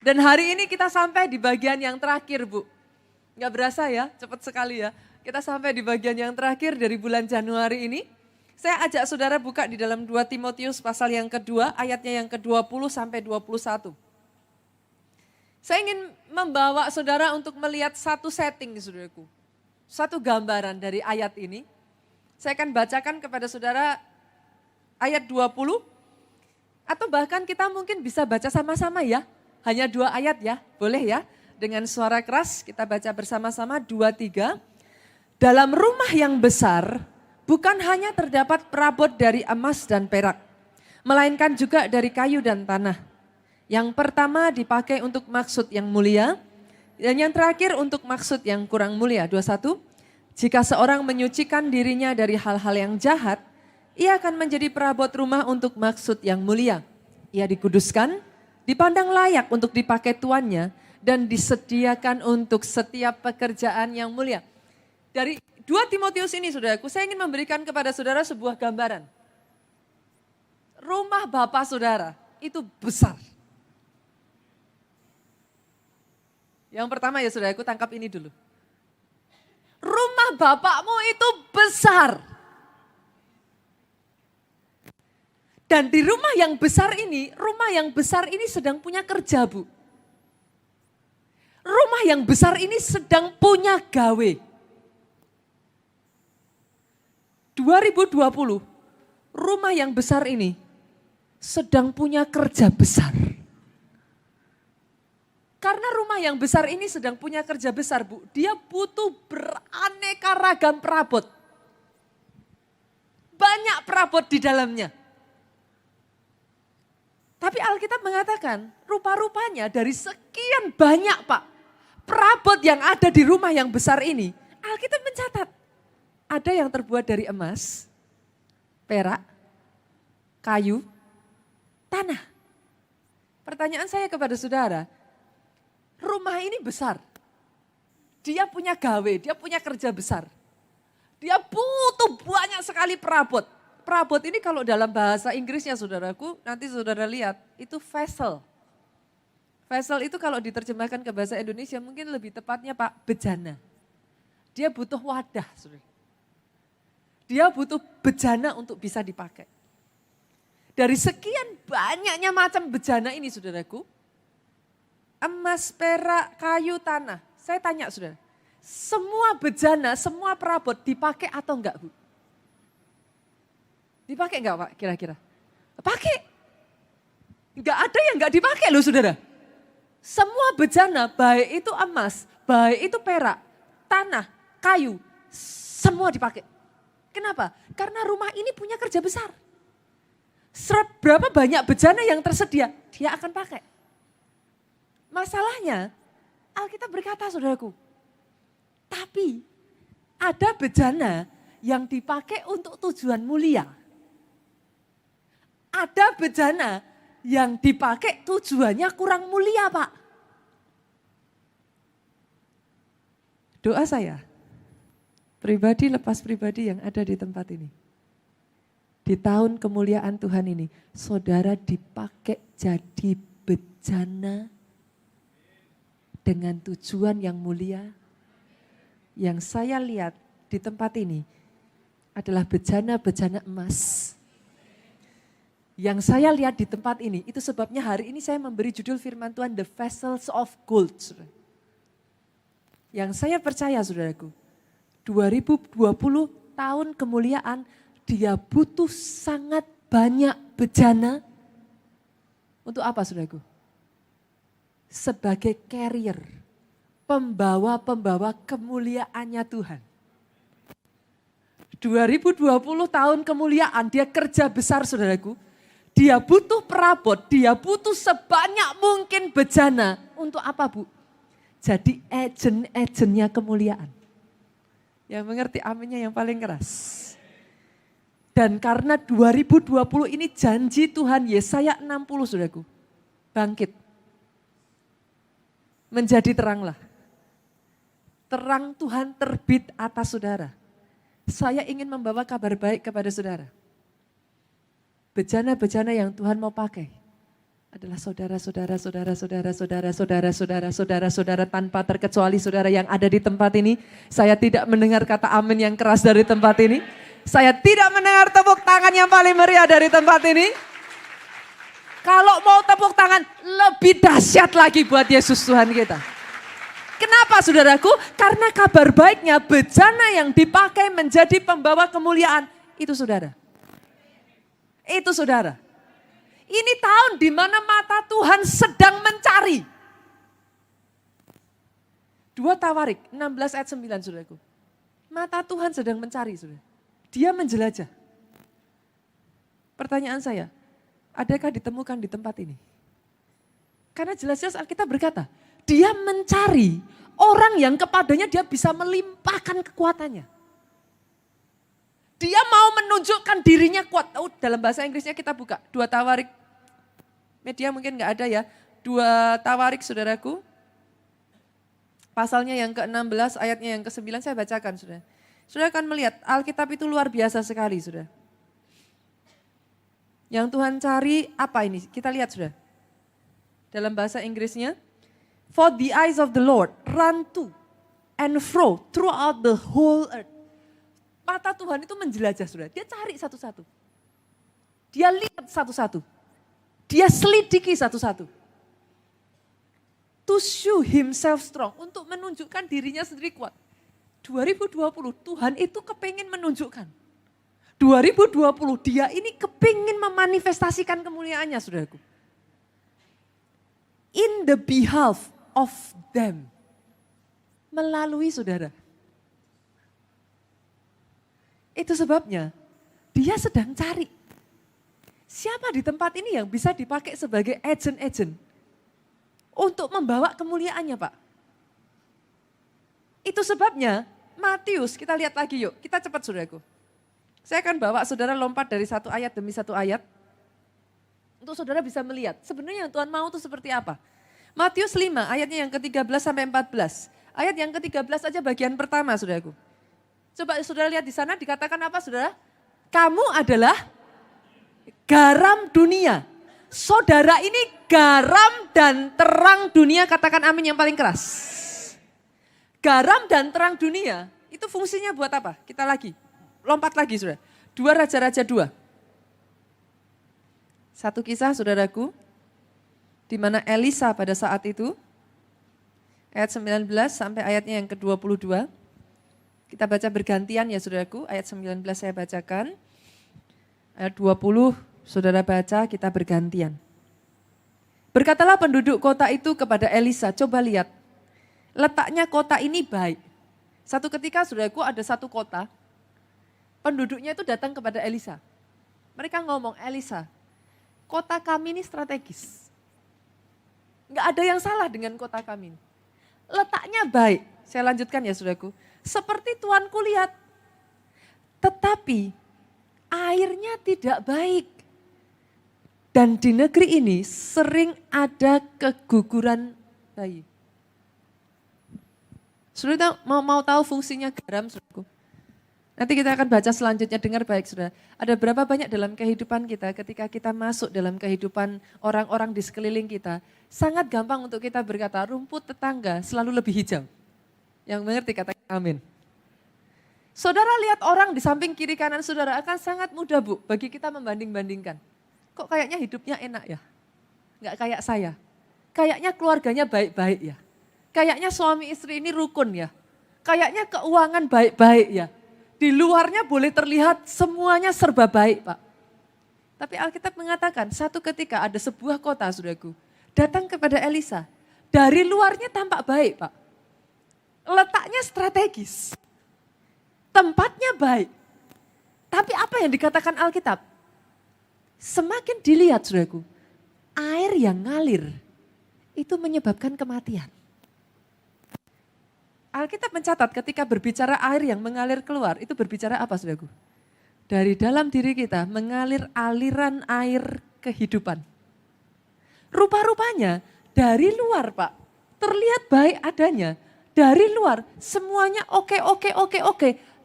Dan hari ini kita sampai di bagian yang terakhir, Bu. Nggak berasa ya, cepat sekali ya. Kita sampai di bagian yang terakhir dari bulan Januari ini. Saya ajak saudara buka di dalam 2 Timotius pasal yang kedua, ayatnya yang ke-20 sampai 21. Saya ingin membawa saudara untuk melihat satu setting, saudaraku. Satu gambaran dari ayat ini. Saya akan bacakan kepada saudara ayat 20, atau bahkan kita mungkin bisa baca sama-sama ya. Hanya 2 ayat ya, boleh ya. Dengan suara keras kita baca bersama-sama 2, 3. Dalam rumah yang besar bukan hanya terdapat perabot dari emas dan perak, melainkan juga dari kayu dan tanah. Yang pertama dipakai untuk maksud yang mulia, dan yang terakhir untuk maksud yang kurang mulia. 21. Jika seorang menyucikan dirinya dari hal-hal yang jahat, ia akan menjadi perabot rumah untuk maksud yang mulia. Ia dikuduskan, dipandang layak untuk dipakai tuannya, dan disediakan untuk setiap pekerjaan yang mulia. Dari 2 Timotius ini saudaraku, saya ingin memberikan kepada saudara sebuah gambaran. Rumah Bapak saudara itu besar. Yang pertama ya saudaraku, tangkap ini dulu. Rumah Bapakmu itu besar. Dan di rumah yang besar ini sedang punya kerja, Bu. Rumah yang besar ini sedang punya gawe. 2020, rumah yang besar ini sedang punya kerja besar. Karena rumah yang besar ini sedang punya kerja besar, Bu. Dia butuh beraneka ragam perabot. Banyak perabot di dalamnya. Tapi Alkitab mengatakan, rupa-rupanya dari sekian banyak Pak, perabot yang ada di rumah yang besar ini, Alkitab mencatat, ada yang terbuat dari emas, perak, kayu, tanah. Pertanyaan saya kepada saudara, rumah ini besar, dia punya gawe, dia punya kerja besar. Dia butuh banyak sekali perabot. Perabot ini kalau dalam bahasa Inggrisnya saudaraku, nanti saudara lihat, itu vessel. Vessel itu kalau diterjemahkan ke bahasa Indonesia mungkin lebih tepatnya Pak, bejana. Dia butuh wadah, saudara. Dia butuh bejana untuk bisa dipakai. Dari sekian banyaknya macam bejana ini saudaraku, emas, perak, kayu, tanah. Saya tanya saudara, semua bejana, semua perabot dipakai atau enggak Bu? Dipakai enggak Pak kira-kira? Pakai. Enggak ada yang enggak dipakai loh saudara. Semua bejana, baik itu emas, baik itu perak, tanah, kayu, semua dipakai. Kenapa? Karena rumah ini punya kerja besar. Berapa banyak bejana yang tersedia, dia akan pakai. Masalahnya, Alkitab berkata saudaraku, tapi ada bejana yang dipakai untuk tujuan mulia. Ada bejana yang dipakai tujuannya kurang mulia Pak. Doa saya, pribadi lepas pribadi yang ada di tempat ini. Di tahun kemuliaan Tuhan ini, saudara dipakai jadi bejana dengan tujuan yang mulia. Yang saya lihat di tempat ini adalah bejana-bejana emas. Yang saya lihat di tempat ini, itu sebabnya hari ini saya memberi judul firman Tuhan, The Vessels of Gold. Yang saya percaya saudaraku, 2020 tahun kemuliaan, dia butuh sangat banyak bejana. Untuk apa saudaraku? Sebagai carrier, pembawa-pembawa kemuliaannya Tuhan. 2020 tahun kemuliaan, dia kerja besar saudaraku. Dia butuh perabot, dia butuh sebanyak mungkin bejana. Untuk apa Bu? Jadi agen-agennya kemuliaan. Yang mengerti aminnya yang paling keras. Dan karena 2020 ini janji Tuhan, Yesaya 60 saudaraku. Bangkit. Menjadi teranglah. Terang Tuhan terbit atas saudara. Saya ingin membawa kabar baik kepada saudara. Bejana-bejana yang Tuhan mau pakai adalah saudara tanpa terkecuali saudara yang ada di tempat ini. Saya tidak mendengar kata amin yang keras dari tempat ini. Saya tidak mendengar tepuk tangan yang paling meriah dari tempat ini. Kalau mau tepuk tangan lebih dahsyat lagi buat Yesus Tuhan kita. Kenapa saudaraku? Karena kabar baiknya bejana yang dipakai menjadi pembawa kemuliaan itu saudara. Itu saudara. Ini tahun di mana mata Tuhan sedang mencari. 2 Tawarik 16 ayat 9 saudaraku. Mata Tuhan sedang mencari saudara. Dia menjelajah. Pertanyaan saya, adakah ditemukan di tempat ini? Karena jelas-jelas Alkitab berkata, dia mencari orang yang kepadanya dia bisa melimpahkan kekuatannya. Dia mau menunjukkan dirinya kuat. Oh, dalam bahasa Inggrisnya kita buka 2 Tawarik. Media mungkin gak ada ya. 2 Tawarik saudaraku. Pasalnya yang ke-16, ayatnya yang ke-9 saya bacakan saudara. Saudara akan melihat Alkitab itu luar biasa sekali saudara. Yang Tuhan cari apa ini? Kita lihat saudara. Dalam bahasa Inggrisnya. For the eyes of the Lord run to and fro throughout the whole earth. Mata Tuhan itu menjelajah saudara. Dia cari satu-satu. Dia lihat satu-satu. Dia selidiki satu-satu. To show himself strong. Untuk menunjukkan dirinya sendiri kuat. 2020 Tuhan itu kepingin menunjukkan. 2020 dia ini kepingin memanifestasikan kemuliaannya saudaraku. In the behalf of them. Melalui saudara. Itu sebabnya dia sedang cari. Siapa di tempat ini yang bisa dipakai sebagai agent-agent untuk membawa kemuliaannya Pak? Itu sebabnya Matius, kita lihat lagi yuk, kita cepat saudaraku. Saya akan bawa saudara lompat dari satu ayat demi satu ayat. Untuk saudara bisa melihat sebenarnya yang Tuhan mau itu seperti apa. Matius 5 ayatnya yang ke-13 sampai 14. Ayat yang ke-13 aja bagian pertama saudaraku. Coba saudara lihat di sana dikatakan apa saudara? Kamu adalah garam dunia. Saudara ini garam dan terang dunia, katakan amin yang paling keras. Garam dan terang dunia itu fungsinya buat apa? Kita lagi, lompat lagi saudara. 2 Raja-Raja 2. Satu kisah saudaraku, di mana Elisa pada saat itu, ayat 19 sampai ayatnya yang ke-22. Kita baca bergantian ya saudaraku, ayat 19 saya bacakan, ayat 20 saudara baca, kita bergantian. Berkatalah penduduk kota itu kepada Elisa, coba lihat, letaknya kota ini baik. Satu ketika saudaraku ada satu kota, penduduknya itu datang kepada Elisa. Mereka ngomong, Elisa, kota kami ini strategis. Enggak ada yang salah dengan kota kami. Letaknya baik, saya lanjutkan ya saudaraku. Seperti tuanku lihat, tetapi airnya tidak baik. Dan di negeri ini sering ada keguguran bayi. Saudara mau tahu fungsinya garam, saudaraku? Nanti kita akan baca selanjutnya, dengar baik saudara. Ada berapa banyak dalam kehidupan kita ketika kita masuk dalam kehidupan orang-orang di sekeliling kita. Sangat gampang untuk kita berkata rumput tetangga selalu lebih hijau. Yang mengerti katakan amin. Saudara lihat orang di samping kiri kanan saudara akan sangat mudah Bu bagi kita membanding-bandingkan. Kok kayaknya hidupnya enak ya? Enggak kayak saya. Kayaknya keluarganya baik-baik ya. Kayaknya suami istri ini rukun ya. Kayaknya keuangan baik-baik ya. Di luarnya boleh terlihat semuanya serba baik Pak. Tapi Alkitab mengatakan satu ketika ada sebuah kota saudaraku. Datang kepada Elisa. Dari luarnya tampak baik Pak. Letaknya strategis. Tempatnya baik. Tapi apa yang dikatakan Alkitab? Semakin dilihat saudaraku, air yang ngalir itu menyebabkan kematian. Alkitab mencatat ketika berbicara air yang mengalir keluar, itu berbicara apa saudaraku? Dari dalam diri kita mengalir aliran air kehidupan. Rupa-rupanya dari luar Pak, terlihat baik adanya. Dari luar semuanya oke.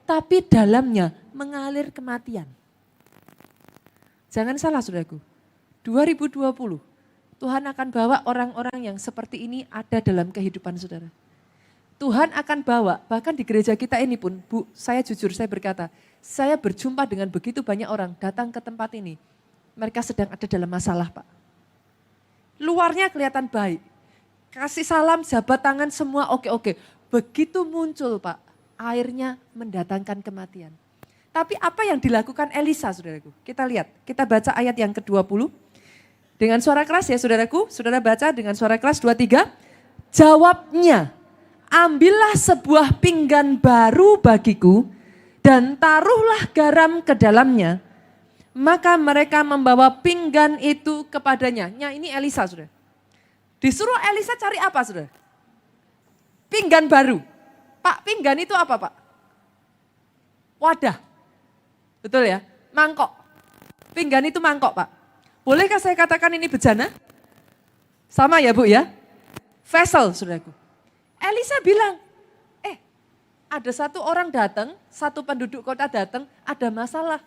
Tapi dalamnya mengalir kematian. Jangan salah saudaraku, 2020 Tuhan akan bawa orang-orang yang seperti ini ada dalam kehidupan saudara. Tuhan akan bawa, bahkan di gereja kita ini pun, Bu, saya jujur, saya berkata, saya berjumpa dengan begitu banyak orang datang ke tempat ini. Mereka sedang ada dalam masalah, Pak. Luarnya kelihatan baik. Kasih salam, jabat tangan, semua oke-oke. Begitu muncul, Pak, airnya mendatangkan kematian. Tapi apa yang dilakukan Elisa, saudaraku? Kita lihat, kita baca ayat yang ke-20. Dengan suara keras ya, saudaraku. Saudara baca dengan suara keras, 23. Jawabnya, ambillah sebuah pinggan baru bagiku dan taruhlah garam ke dalamnya. Maka mereka membawa pinggan itu kepadanya. Nah, ini Elisa, saudara. Disuruh Elisa cari apa, saudara? Pinggan baru. Pak, pinggan itu apa, Pak? Wadah. Betul ya? Mangkok. Pinggan itu mangkok, Pak. Bolehkah saya katakan ini bejana? Sama ya, Bu ya? Vessel, saudaraku. Elisa bilang, ada satu orang datang, satu penduduk kota datang, ada masalah.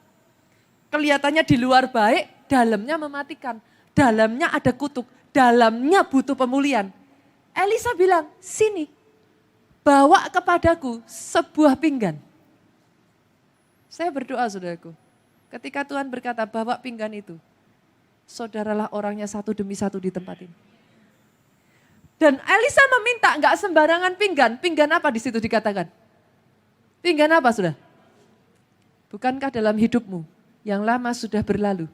Kelihatannya di luar baik, dalamnya mematikan. Dalamnya ada kutuk, dalamnya butuh pemulihan. Elisa bilang, sini, bawa kepadaku sebuah pinggan. Saya berdoa saudaraku, ketika Tuhan berkata bawa pinggan itu, saudaralah orangnya satu demi satu di tempat ini. Dan Elisa meminta enggak sembarangan pinggan. Pinggan apa di situ dikatakan? Pinggan apa sudah? Bukankah dalam hidupmu yang lama sudah berlalu?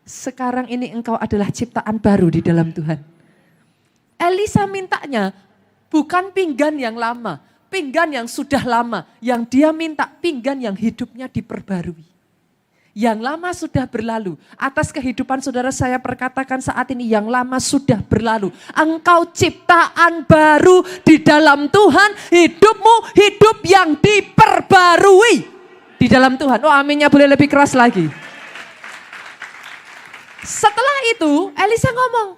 Sekarang ini engkau adalah ciptaan baru di dalam Tuhan. Elisa mintanya bukan pinggan yang lama, pinggan yang sudah lama. Yang dia minta pinggan yang hidupnya diperbarui. Yang lama sudah berlalu. Atas kehidupan saudara saya perkatakan saat ini yang lama sudah berlalu. Engkau ciptaan baru di dalam Tuhan. Hidupmu hidup yang diperbarui di dalam Tuhan. Oh aminnya boleh lebih keras lagi. Setelah itu Elisa ngomong,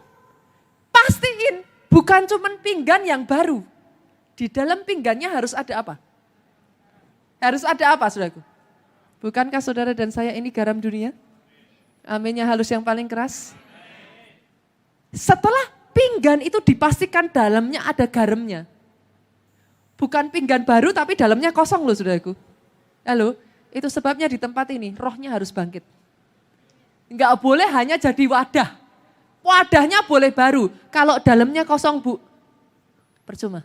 pastiin bukan cuma pinggan yang baru. Di dalam pinggannya harus ada apa? Harus ada apa saudaraku? Bukankah saudara dan saya ini garam dunia? Aminnya halus yang paling keras. Setelah pinggan itu dipastikan dalamnya ada garamnya. Bukan pinggan baru tapi dalamnya kosong loh saudaraku. Halo, itu sebabnya di tempat ini rohnya harus bangkit. Enggak boleh hanya jadi wadah. Wadahnya boleh baru. Kalau dalamnya kosong Bu, percuma.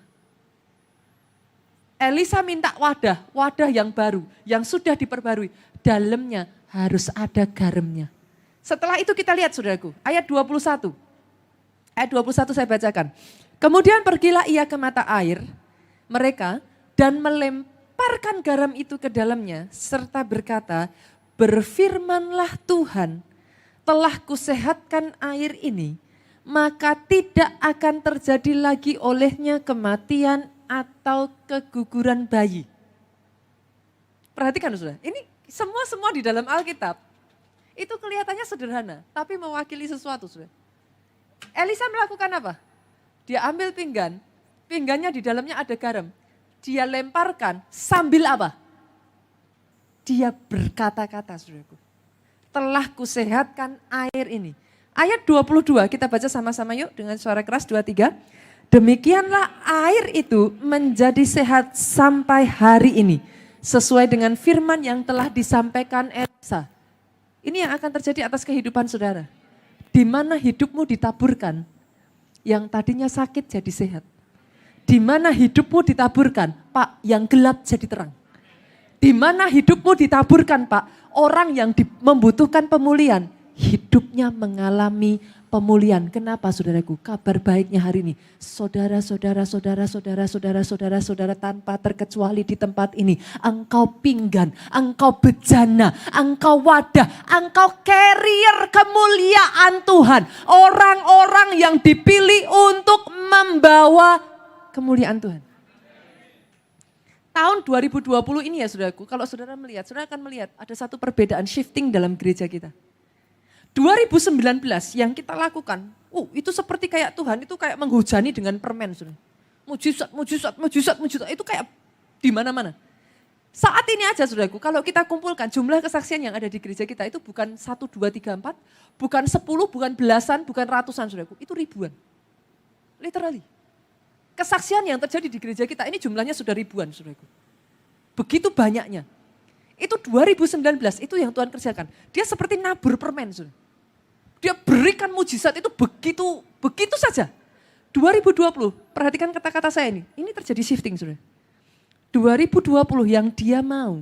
Elisa minta wadah yang baru, yang sudah diperbarui. Dalamnya harus ada garamnya. Setelah itu kita lihat saudaraku, ayat 21. Ayat 21 saya bacakan. Kemudian pergilah ia ke mata air mereka dan melemparkan garam itu ke dalamnya serta berkata, berfirmanlah Tuhan, telah kusehatkan air ini, maka tidak akan terjadi lagi olehnya kematian atau keguguran bayi. Perhatikan saudara, ini semua di dalam Alkitab. Itu kelihatannya sederhana, tapi mewakili sesuatu saudara. Elisa melakukan apa? Dia ambil pinggan, pinggannya di dalamnya ada garam. Dia lemparkan sambil apa? Dia berkata-kata saudaraku. Telah kusehatkan air ini. Ayat 22 kita baca sama-sama yuk dengan suara keras 23. Demikianlah air itu menjadi sehat sampai hari ini. Sesuai dengan firman yang telah disampaikan Elisa. Ini yang akan terjadi atas kehidupan saudara. Di mana hidupmu ditaburkan, yang tadinya sakit jadi sehat. Di mana hidupmu ditaburkan, Pak, yang gelap jadi terang. Di mana hidupmu ditaburkan, Pak, orang yang membutuhkan pemulihan, hidupnya mengalami pemulihan. Kenapa saudaraku? Kabar baiknya hari ini. Saudara tanpa terkecuali di tempat ini. Engkau pinggan, engkau bejana, engkau wadah, engkau carrier kemuliaan Tuhan. Orang-orang yang dipilih untuk membawa kemuliaan Tuhan. Tahun 2020 ini ya saudaraku, kalau saudara melihat, saudara akan melihat ada satu perbedaan shifting dalam gereja kita. 2019 yang kita lakukan, itu seperti kayak Tuhan itu kayak menghujani dengan permen. Mujizat, itu kayak di mana-mana. Saat ini aja saudaraku, kalau kita kumpulkan jumlah kesaksian yang ada di gereja kita itu bukan 1, 2, 3, 4, bukan 10, bukan belasan, bukan ratusan saudaraku, itu ribuan. Literally. Kesaksian yang terjadi di gereja kita ini jumlahnya sudah ribuan saudaraku. Begitu banyaknya. Itu 2019, itu yang Tuhan kerjakan. Dia seperti nabur permen saudara. Dia berikan mujizat itu begitu saja. 2020, perhatikan kata-kata saya ini terjadi shifting saudara. 2020 yang dia mau,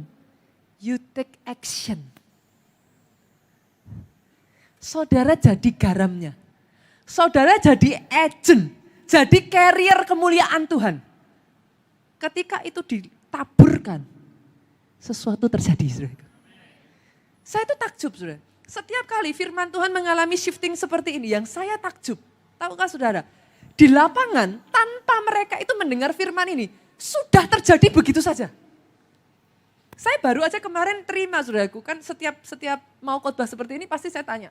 you take action. Saudara jadi garamnya. Saudara jadi agent, jadi carrier kemuliaan Tuhan. Ketika itu ditaburkan, sesuatu terjadi saudara. Saya itu takjub saudara. Setiap kali firman Tuhan mengalami shifting seperti ini, yang saya takjub. Tahukah saudara, di lapangan tanpa mereka itu mendengar firman ini, sudah terjadi begitu saja. Saya baru aja kemarin terima saudaraku, kan setiap mau khotbah seperti ini pasti saya tanya.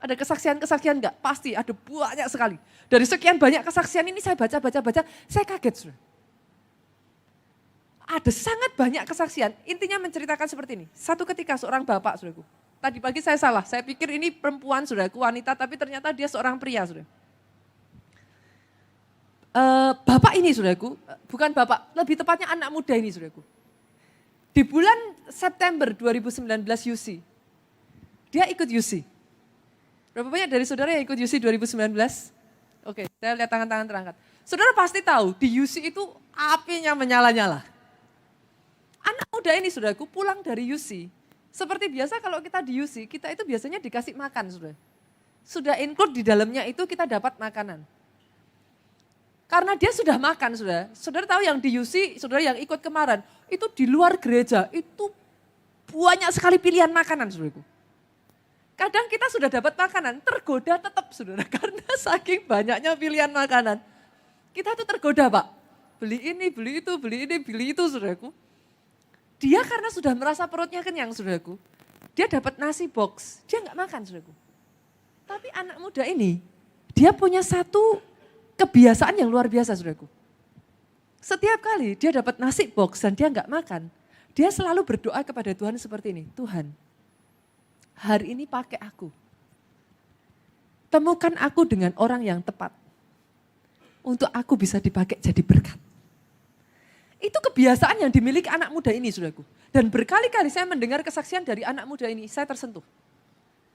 Ada kesaksian-kesaksian enggak? Pasti ada banyak sekali. Dari sekian banyak kesaksian ini saya baca, saya kaget saudara. Ada sangat banyak kesaksian, intinya menceritakan seperti ini. Satu ketika seorang bapak saudaraku, tadi pagi saya salah, saya pikir ini perempuan saudaraku, wanita, tapi ternyata dia seorang pria saudara. Bapak ini saudaraku, bukan bapak, lebih tepatnya anak muda ini saudaraku. Di bulan September 2019 UC, dia ikut UC. Berapa banyak dari saudara yang ikut UC 2019? Oke, saya lihat tangan-tangan terangkat. Saudara pasti tahu di UC itu apinya menyala-nyala. Anak muda ini saudaraku pulang dari UC, seperti biasa kalau kita di UC, kita itu biasanya dikasih makan saudara. Sudah include di dalamnya itu kita dapat makanan. Karena dia sudah makan, saudara. Saudara tahu yang di UC, saudara yang ikut kemarin, itu di luar gereja, itu banyak sekali pilihan makanan, saudaraku. Kadang kita sudah dapat makanan, tergoda tetap, saudara. Karena saking banyaknya pilihan makanan. Kita tuh tergoda, Pak. Beli ini, beli itu, beli itu, saudaraku. Dia karena sudah merasa perutnya kenyang, saudaraku. Dia dapat nasi box, dia nggak makan, saudaraku. Tapi anak muda ini, dia punya satu kebiasaan yang luar biasa saudaraku. Setiap kali dia dapat nasi box dan dia nggak makan, dia selalu berdoa kepada Tuhan seperti ini. Tuhan, hari ini pakai aku. Temukan aku dengan orang yang tepat. Untuk aku bisa dipakai jadi berkat. Itu kebiasaan yang dimiliki anak muda ini saudaraku. Dan berkali-kali saya mendengar kesaksian dari anak muda ini, saya tersentuh.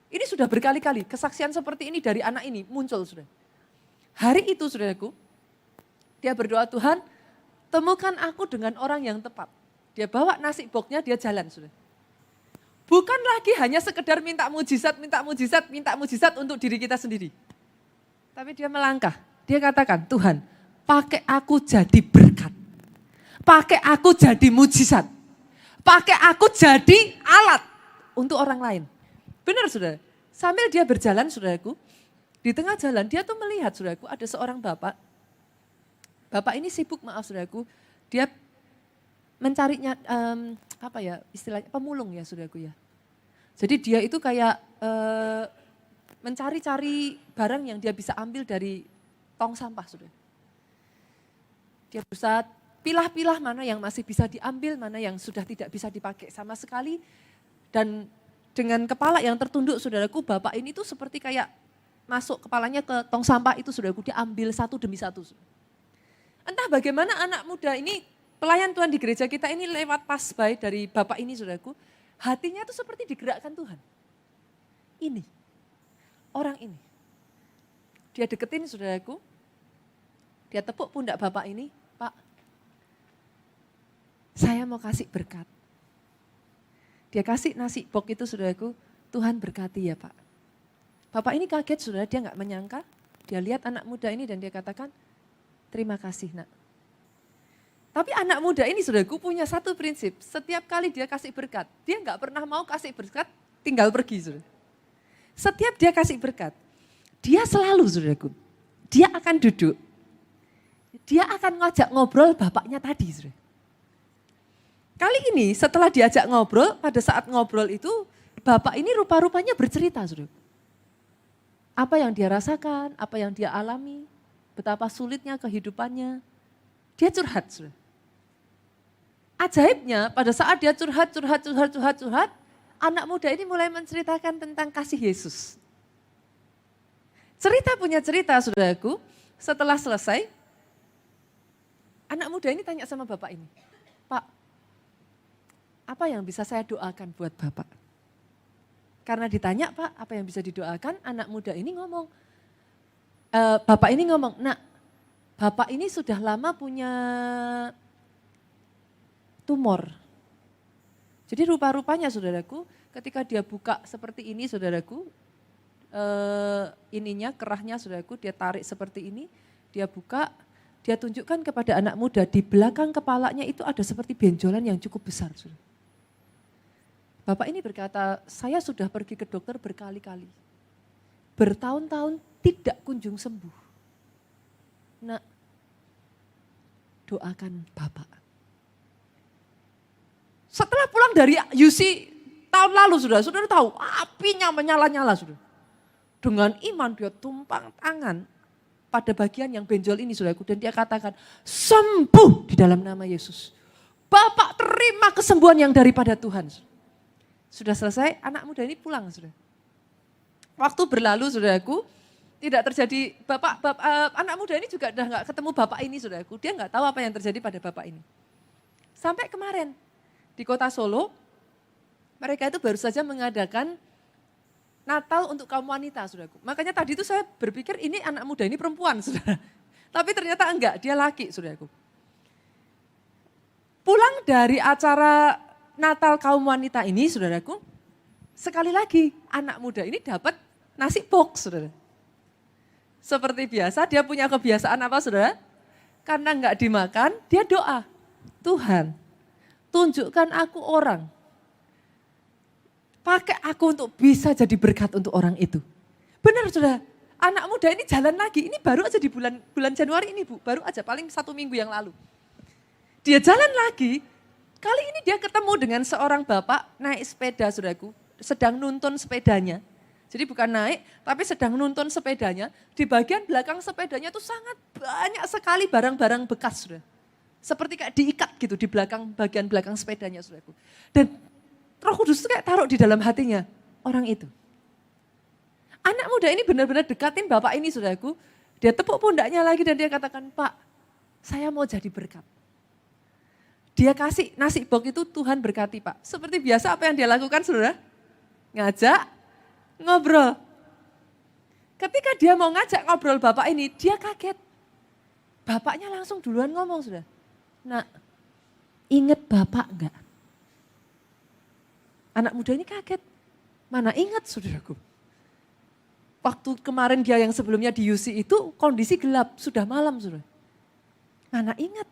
Ini sudah berkali-kali kesaksian seperti ini dari anak ini muncul saudara. Hari itu saudaraku, dia berdoa, Tuhan temukan aku dengan orang yang tepat. Dia bawa nasi boxnya, dia jalan saudara. Bukan lagi hanya sekedar minta mujizat untuk diri kita sendiri. Tapi dia melangkah, dia katakan, Tuhan pakai aku jadi berkat. Pakai aku jadi mujizat. Pakai aku jadi alat untuk orang lain. Benar saudara, sambil dia berjalan saudaraku, di tengah jalan dia tuh melihat saudaraku ada seorang bapak. Bapak ini sibuk maaf saudaraku. Dia mencarinya istilahnya pemulung ya saudaraku ya. Jadi dia itu kayak mencari-cari barang yang dia bisa ambil dari tong sampah saudara. Dia berusaha pilah-pilah mana yang masih bisa diambil, mana yang sudah tidak bisa dipakai sama sekali. Dan dengan kepala yang tertunduk saudaraku, bapak ini tuh seperti kayak masuk kepalanya ke tong sampah itu saudaraku, dia ambil satu demi satu. Entah bagaimana anak muda ini, pelayan Tuhan di gereja kita ini lewat pas by dari bapak ini saudaraku, hatinya itu seperti digerakkan Tuhan. Ini, orang ini. Dia deketin saudaraku, dia tepuk pundak bapak ini, Pak, saya mau kasih berkat. Dia kasih nasi box itu saudaraku, Tuhan berkati ya Pak. Bapak ini kaget saudara, dia nggak menyangka, dia lihat anak muda ini dan dia katakan, terima kasih nak. Tapi anak muda ini saudaraku punya satu prinsip, setiap kali dia kasih berkat, dia nggak pernah mau kasih berkat, tinggal pergi saudara. Setiap dia kasih berkat, dia selalu saudaraku, dia akan duduk, dia akan ngajak ngobrol bapaknya tadi saudara. Kali ini setelah diajak ngobrol, pada saat ngobrol itu, bapak ini rupa-rupanya bercerita saudara. Apa yang dia rasakan, apa yang dia alami, betapa sulitnya kehidupannya. Dia curhat, saudara. Ajaibnya pada saat dia curhat, anak muda ini mulai menceritakan tentang kasih Yesus. Cerita punya cerita, saudaraku, setelah selesai, anak muda ini tanya sama bapak ini, Pak, apa yang bisa saya doakan buat bapak? Karena ditanya, Pak, apa yang bisa didoakan? Anak muda ini ngomong, bapak ini ngomong, nak, bapak ini sudah lama punya tumor. Jadi rupa-rupanya, saudaraku, ketika dia buka seperti ini, saudaraku, ininya, kerahnya, saudaraku, dia tarik seperti ini, dia buka, dia tunjukkan kepada anak muda, di belakang kepalanya itu ada seperti benjolan yang cukup besar. Saudara. Bapak ini berkata, saya sudah pergi ke dokter berkali-kali, bertahun-tahun tidak kunjung sembuh. Nah, doakan Bapak. Setelah pulang dari UC tahun lalu, saudara tahu, apinya menyala-nyala, saudara. Dengan iman dia tumpang tangan pada bagian yang benjol ini, saudaraku. Dan dia katakan, sembuh di dalam nama Yesus. Bapak terima kesembuhan yang daripada Tuhan. Sudah selesai, anak muda ini pulang, saudara. Waktu berlalu, saudaraku, tidak terjadi, anak muda ini juga udah gak ketemu bapak ini, saudaraku. Dia gak tahu apa yang terjadi pada bapak ini. Sampai kemarin, di kota Solo, mereka itu baru saja mengadakan Natal untuk kaum wanita, saudaraku. Makanya tadi itu saya berpikir ini anak muda ini perempuan, saudara. Tapi ternyata enggak, dia laki, saudaraku. Pulang dari acara Natal kaum wanita ini, saudaraku, sekali lagi anak muda ini dapat nasi box, saudara. Seperti biasa, dia punya kebiasaan apa, saudara? Karena enggak dimakan, dia doa. Tuhan, tunjukkan aku orang. Pakai aku untuk bisa jadi berkat untuk orang itu. Benar, saudara. Anak muda ini jalan lagi. Ini baru aja di bulan Januari ini, Bu. Baru aja, paling 1 minggu yang lalu. Dia jalan lagi. Kali ini dia ketemu dengan seorang bapak naik sepeda, saudaraku. Sedang nuntun sepedanya. Jadi bukan naik, tapi sedang nuntun sepedanya. Di bagian belakang sepedanya itu sangat banyak sekali barang-barang bekas, saudara. Seperti kayak diikat gitu di bagian belakang sepedanya, saudaraku. Dan Roh Kudus itu kayak taruh di dalam hatinya orang itu. Anak muda ini benar-benar dekatin bapak ini, saudaraku. Dia tepuk pundaknya lagi dan dia katakan, Pak, saya mau jadi berkat. Dia kasih nasi box itu, Tuhan berkati, Pak. Seperti biasa apa yang dia lakukan, saudara? Ngajak, ngobrol. Ketika dia mau ngajak ngobrol bapak ini, dia kaget. Bapaknya langsung duluan ngomong, saudara. Nak, inget bapak enggak? Anak muda ini kaget. Mana ingat, saudaraku. Waktu kemarin dia yang sebelumnya di UC itu kondisi gelap, sudah malam, saudara. Mana ingat.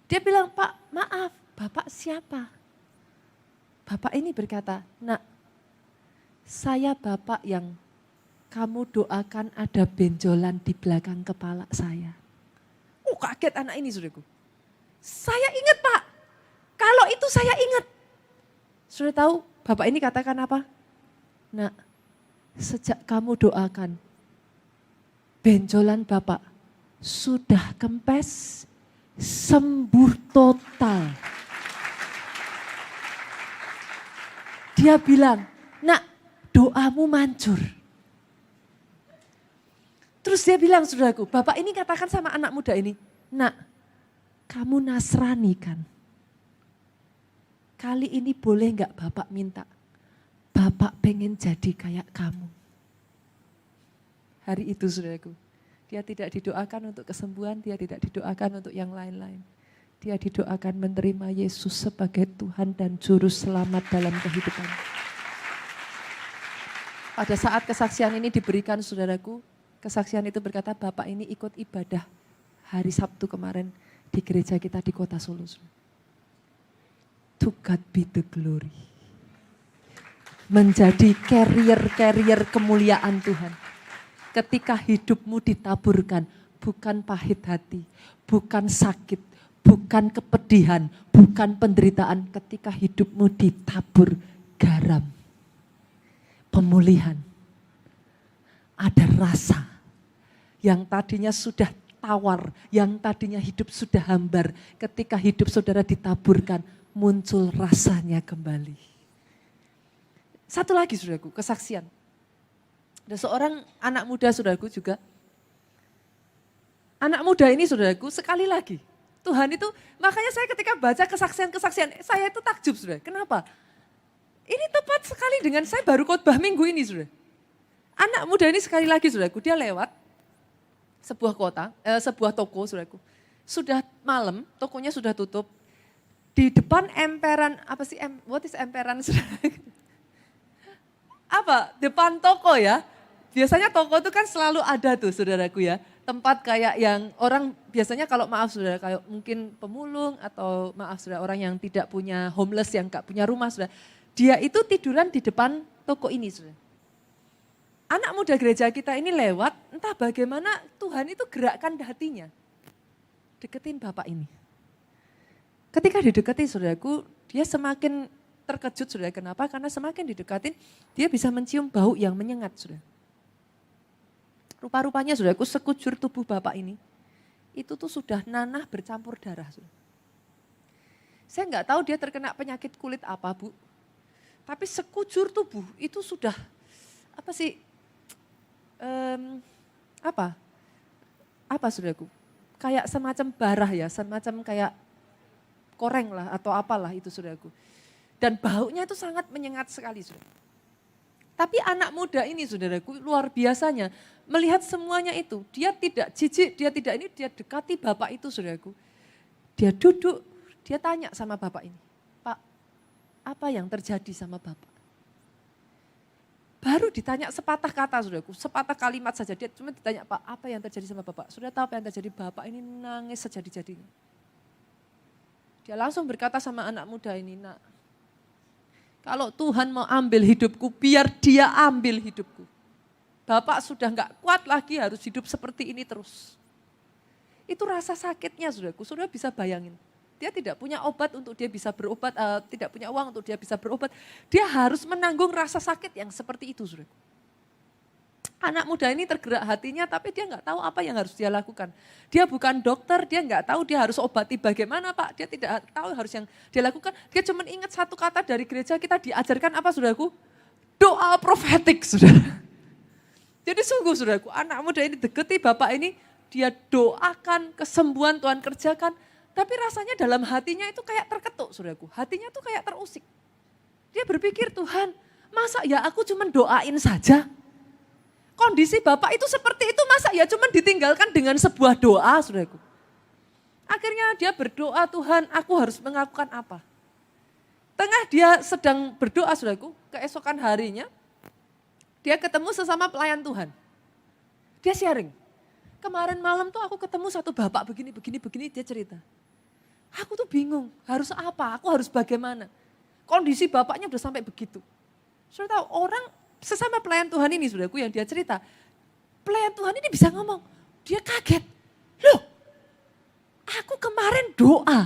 Dia bilang, Pak, maaf, Bapak siapa? Bapak ini berkata, Nak, saya Bapak yang kamu doakan ada benjolan di belakang kepala saya. Kaget anak ini, saudaraku. Saya ingat, Pak. Kalau itu saya ingat. Sudah tahu Bapak ini katakan apa? Nak, sejak kamu doakan, benjolan Bapak sudah kempes, sembuh total. Dia bilang, Nak, doamu manjur. Terus dia bilang, saudaraku, Bapak ini katakan sama anak muda ini, Nak, kamu Nasrani kan? Kali ini boleh enggak Bapak minta? Bapak pengen jadi kayak kamu. Hari itu, saudaraku, dia tidak didoakan untuk kesembuhan, dia tidak didoakan untuk yang lain-lain. Dia didoakan menerima Yesus sebagai Tuhan dan Juru Selamat dalam kehidupan. Pada saat kesaksian ini diberikan, saudaraku, kesaksian itu berkata, Bapak ini ikut ibadah hari Sabtu kemarin di gereja kita di kota Solo. To God be the glory. Menjadi carrier kemuliaan Tuhan. Ketika hidupmu ditaburkan, bukan pahit hati, bukan sakit, bukan kepedihan, bukan penderitaan. Ketika hidupmu ditabur garam, pemulihan. Ada rasa yang tadinya sudah tawar, yang tadinya hidup sudah hambar, ketika hidup saudara ditaburkan, muncul rasanya kembali. Satu lagi saudaraku, kesaksian. Ada seorang anak muda saudaraku juga. Anak muda ini saudaraku sekali lagi, Tuhan itu, makanya saya ketika baca kesaksian-kesaksian, saya itu takjub saudara. Kenapa? Ini tepat sekali dengan saya baru khotbah minggu ini saudara. Anak muda ini sekali lagi saudaraku, dia lewat sebuah toko saudaraku. Sudah malam, tokonya sudah tutup. Di depan emperan, apa sih, what is emperan saudaraku? Apa? Depan toko ya. Biasanya toko itu kan selalu ada tuh saudaraku ya. Tempat kayak yang orang biasanya kalau maaf saudara, kayak mungkin pemulung atau maaf saudara orang yang tidak punya homeless, yang gak punya rumah saudara. Dia itu tiduran di depan toko ini saudara. Anak muda gereja kita ini lewat, entah bagaimana Tuhan itu gerakkan hatinya. Deketin bapak ini. Ketika didekati saudaraku, dia semakin terkejut saudara. Kenapa? Karena semakin didekatin, dia bisa mencium bau yang menyengat saudara. Rupa-rupanya saudaraku sekujur tubuh bapak ini, itu tuh sudah nanah bercampur darah. Saudara. Saya nggak tahu dia terkena penyakit kulit apa bu, tapi sekujur tubuh itu sudah apa sih, apa saudaraku, kayak semacam barah ya, semacam kayak koreng lah atau apalah itu saudaraku. Dan baunya itu sangat menyengat sekali saudara. Tapi anak muda ini saudaraku luar biasanya melihat semuanya itu. Dia tidak jijik, dia dekati bapak itu saudaraku. Dia duduk, dia tanya sama bapak ini. Pak, apa yang terjadi sama bapak? Baru ditanya sepatah kata saudaraku, sepatah kalimat saja. Dia cuma ditanya, Pak, apa yang terjadi sama bapak? Sudah tahu apa yang terjadi? Bapak ini nangis sejadi-jadinya. Dia langsung berkata sama anak muda ini, nak, kalau Tuhan mau ambil hidupku, biar dia ambil hidupku. Bapak sudah enggak kuat lagi harus hidup seperti ini terus. Itu rasa sakitnya saudaraku, saudara bisa bayangin. Dia tidak punya obat untuk dia bisa berobat, tidak punya uang untuk dia bisa berobat. Dia harus menanggung rasa sakit yang seperti itu saudaraku. Anak muda ini tergerak hatinya tapi dia enggak tahu apa yang harus dia lakukan. Dia bukan dokter, dia enggak tahu dia harus obati bagaimana Pak. Dia tidak tahu harus yang dia lakukan. Dia cuma ingat satu kata dari gereja kita diajarkan apa saudaraku? Doa profetik saudara. Jadi sungguh saudaraku, anak muda ini deketi bapak ini, dia doakan kesembuhan Tuhan kerjakan. Tapi rasanya dalam hatinya itu kayak terketuk saudaraku. Hatinya tuh kayak terusik. Dia berpikir Tuhan, masa ya aku cuma doain saja? Kondisi bapak itu seperti itu masa ya cuma ditinggalkan dengan sebuah doa saudaraku. Akhirnya dia berdoa, Tuhan aku harus melakukan apa? Tengah dia sedang berdoa saudaraku, keesokan harinya dia ketemu sesama pelayan Tuhan. Dia sharing, kemarin malam tuh aku ketemu satu bapak begini, dia cerita. Aku tuh bingung harus apa, aku harus bagaimana. Kondisi bapaknya udah sampai begitu. Saudara tahu orang sesama pelayan Tuhan ini saudaraku yang dia cerita, pelayan Tuhan ini bisa ngomong, dia kaget. Loh, aku kemarin doa.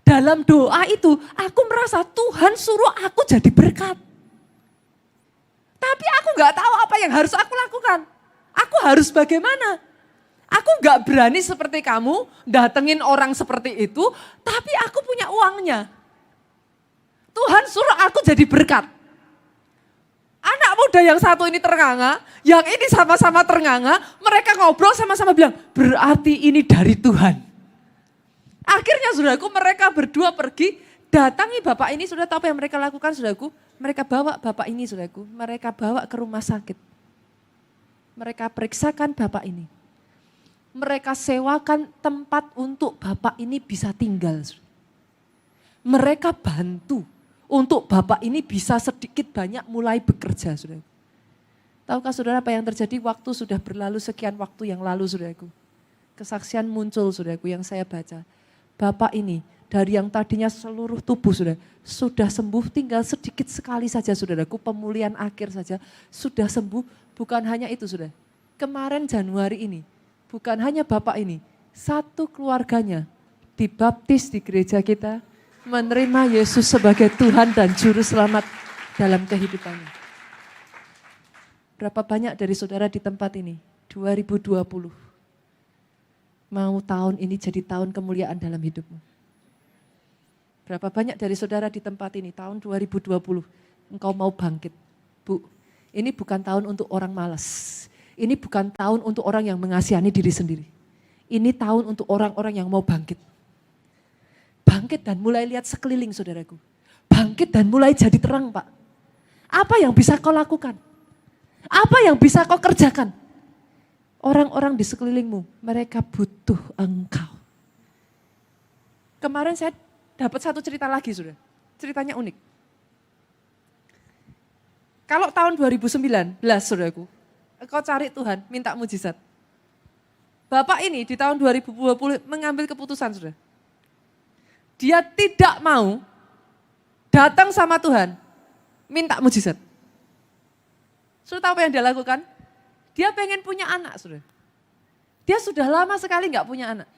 Dalam doa itu aku merasa Tuhan suruh aku jadi berkat. Tapi aku gak tahu apa yang harus aku lakukan. Aku harus bagaimana? Aku gak berani seperti kamu, datengin orang seperti itu, tapi aku punya uangnya. Tuhan suruh aku jadi berkat. Anak muda yang satu ini ternganga, yang ini sama-sama ternganga, mereka ngobrol sama-sama bilang, berarti ini dari Tuhan. Akhirnya saudaraku mereka berdua pergi, datangi bapak ini, sudah tahu apa yang mereka lakukan saudaraku? Mereka bawa bapak ini saudaraku, mereka bawa ke rumah sakit. Mereka periksakan bapak ini. Mereka sewakan tempat untuk bapak ini bisa tinggal. Mereka bantu untuk bapak ini bisa sedikit banyak mulai bekerja, saudara. Tahukah saudara apa yang terjadi? Waktu sudah berlalu sekian waktu yang lalu, saudaraku. Kesaksian muncul, saudaraku, yang saya baca. Bapak ini dari yang tadinya seluruh tubuh, saudara, sudah sembuh, tinggal sedikit sekali saja, saudaraku. Pemulihan akhir saja, sudah sembuh. Bukan hanya itu, saudara. Kemarin Januari ini, bukan hanya bapak ini, satu keluarganya dibaptis di gereja kita, menerima Yesus sebagai Tuhan dan Juru Selamat dalam kehidupannya. Berapa banyak dari saudara di tempat ini? 2020. Mau tahun ini jadi tahun kemuliaan dalam hidupmu. Berapa banyak dari saudara di tempat ini tahun 2020 engkau mau bangkit. Bu, ini bukan tahun untuk orang malas. Ini bukan tahun untuk orang yang mengasihani diri sendiri. Ini tahun untuk orang-orang yang mau bangkit. Bangkit dan mulai lihat sekeliling saudaraku. Bangkit dan mulai jadi terang Pak. Apa yang bisa kau lakukan? Apa yang bisa kau kerjakan? Orang-orang di sekelilingmu, mereka butuh engkau. Kemarin saya dapat satu cerita lagi saudara. Ceritanya unik. Kalau tahun 2019 saudaraku, kau cari Tuhan, minta mujizat. Bapak ini di tahun 2020 mengambil keputusan saudara. Dia tidak mau datang sama Tuhan, minta mujizat. Saudara tahu apa yang dia lakukan? Dia pengen punya anak, saudara. Dia sudah lama sekali nggak punya anak.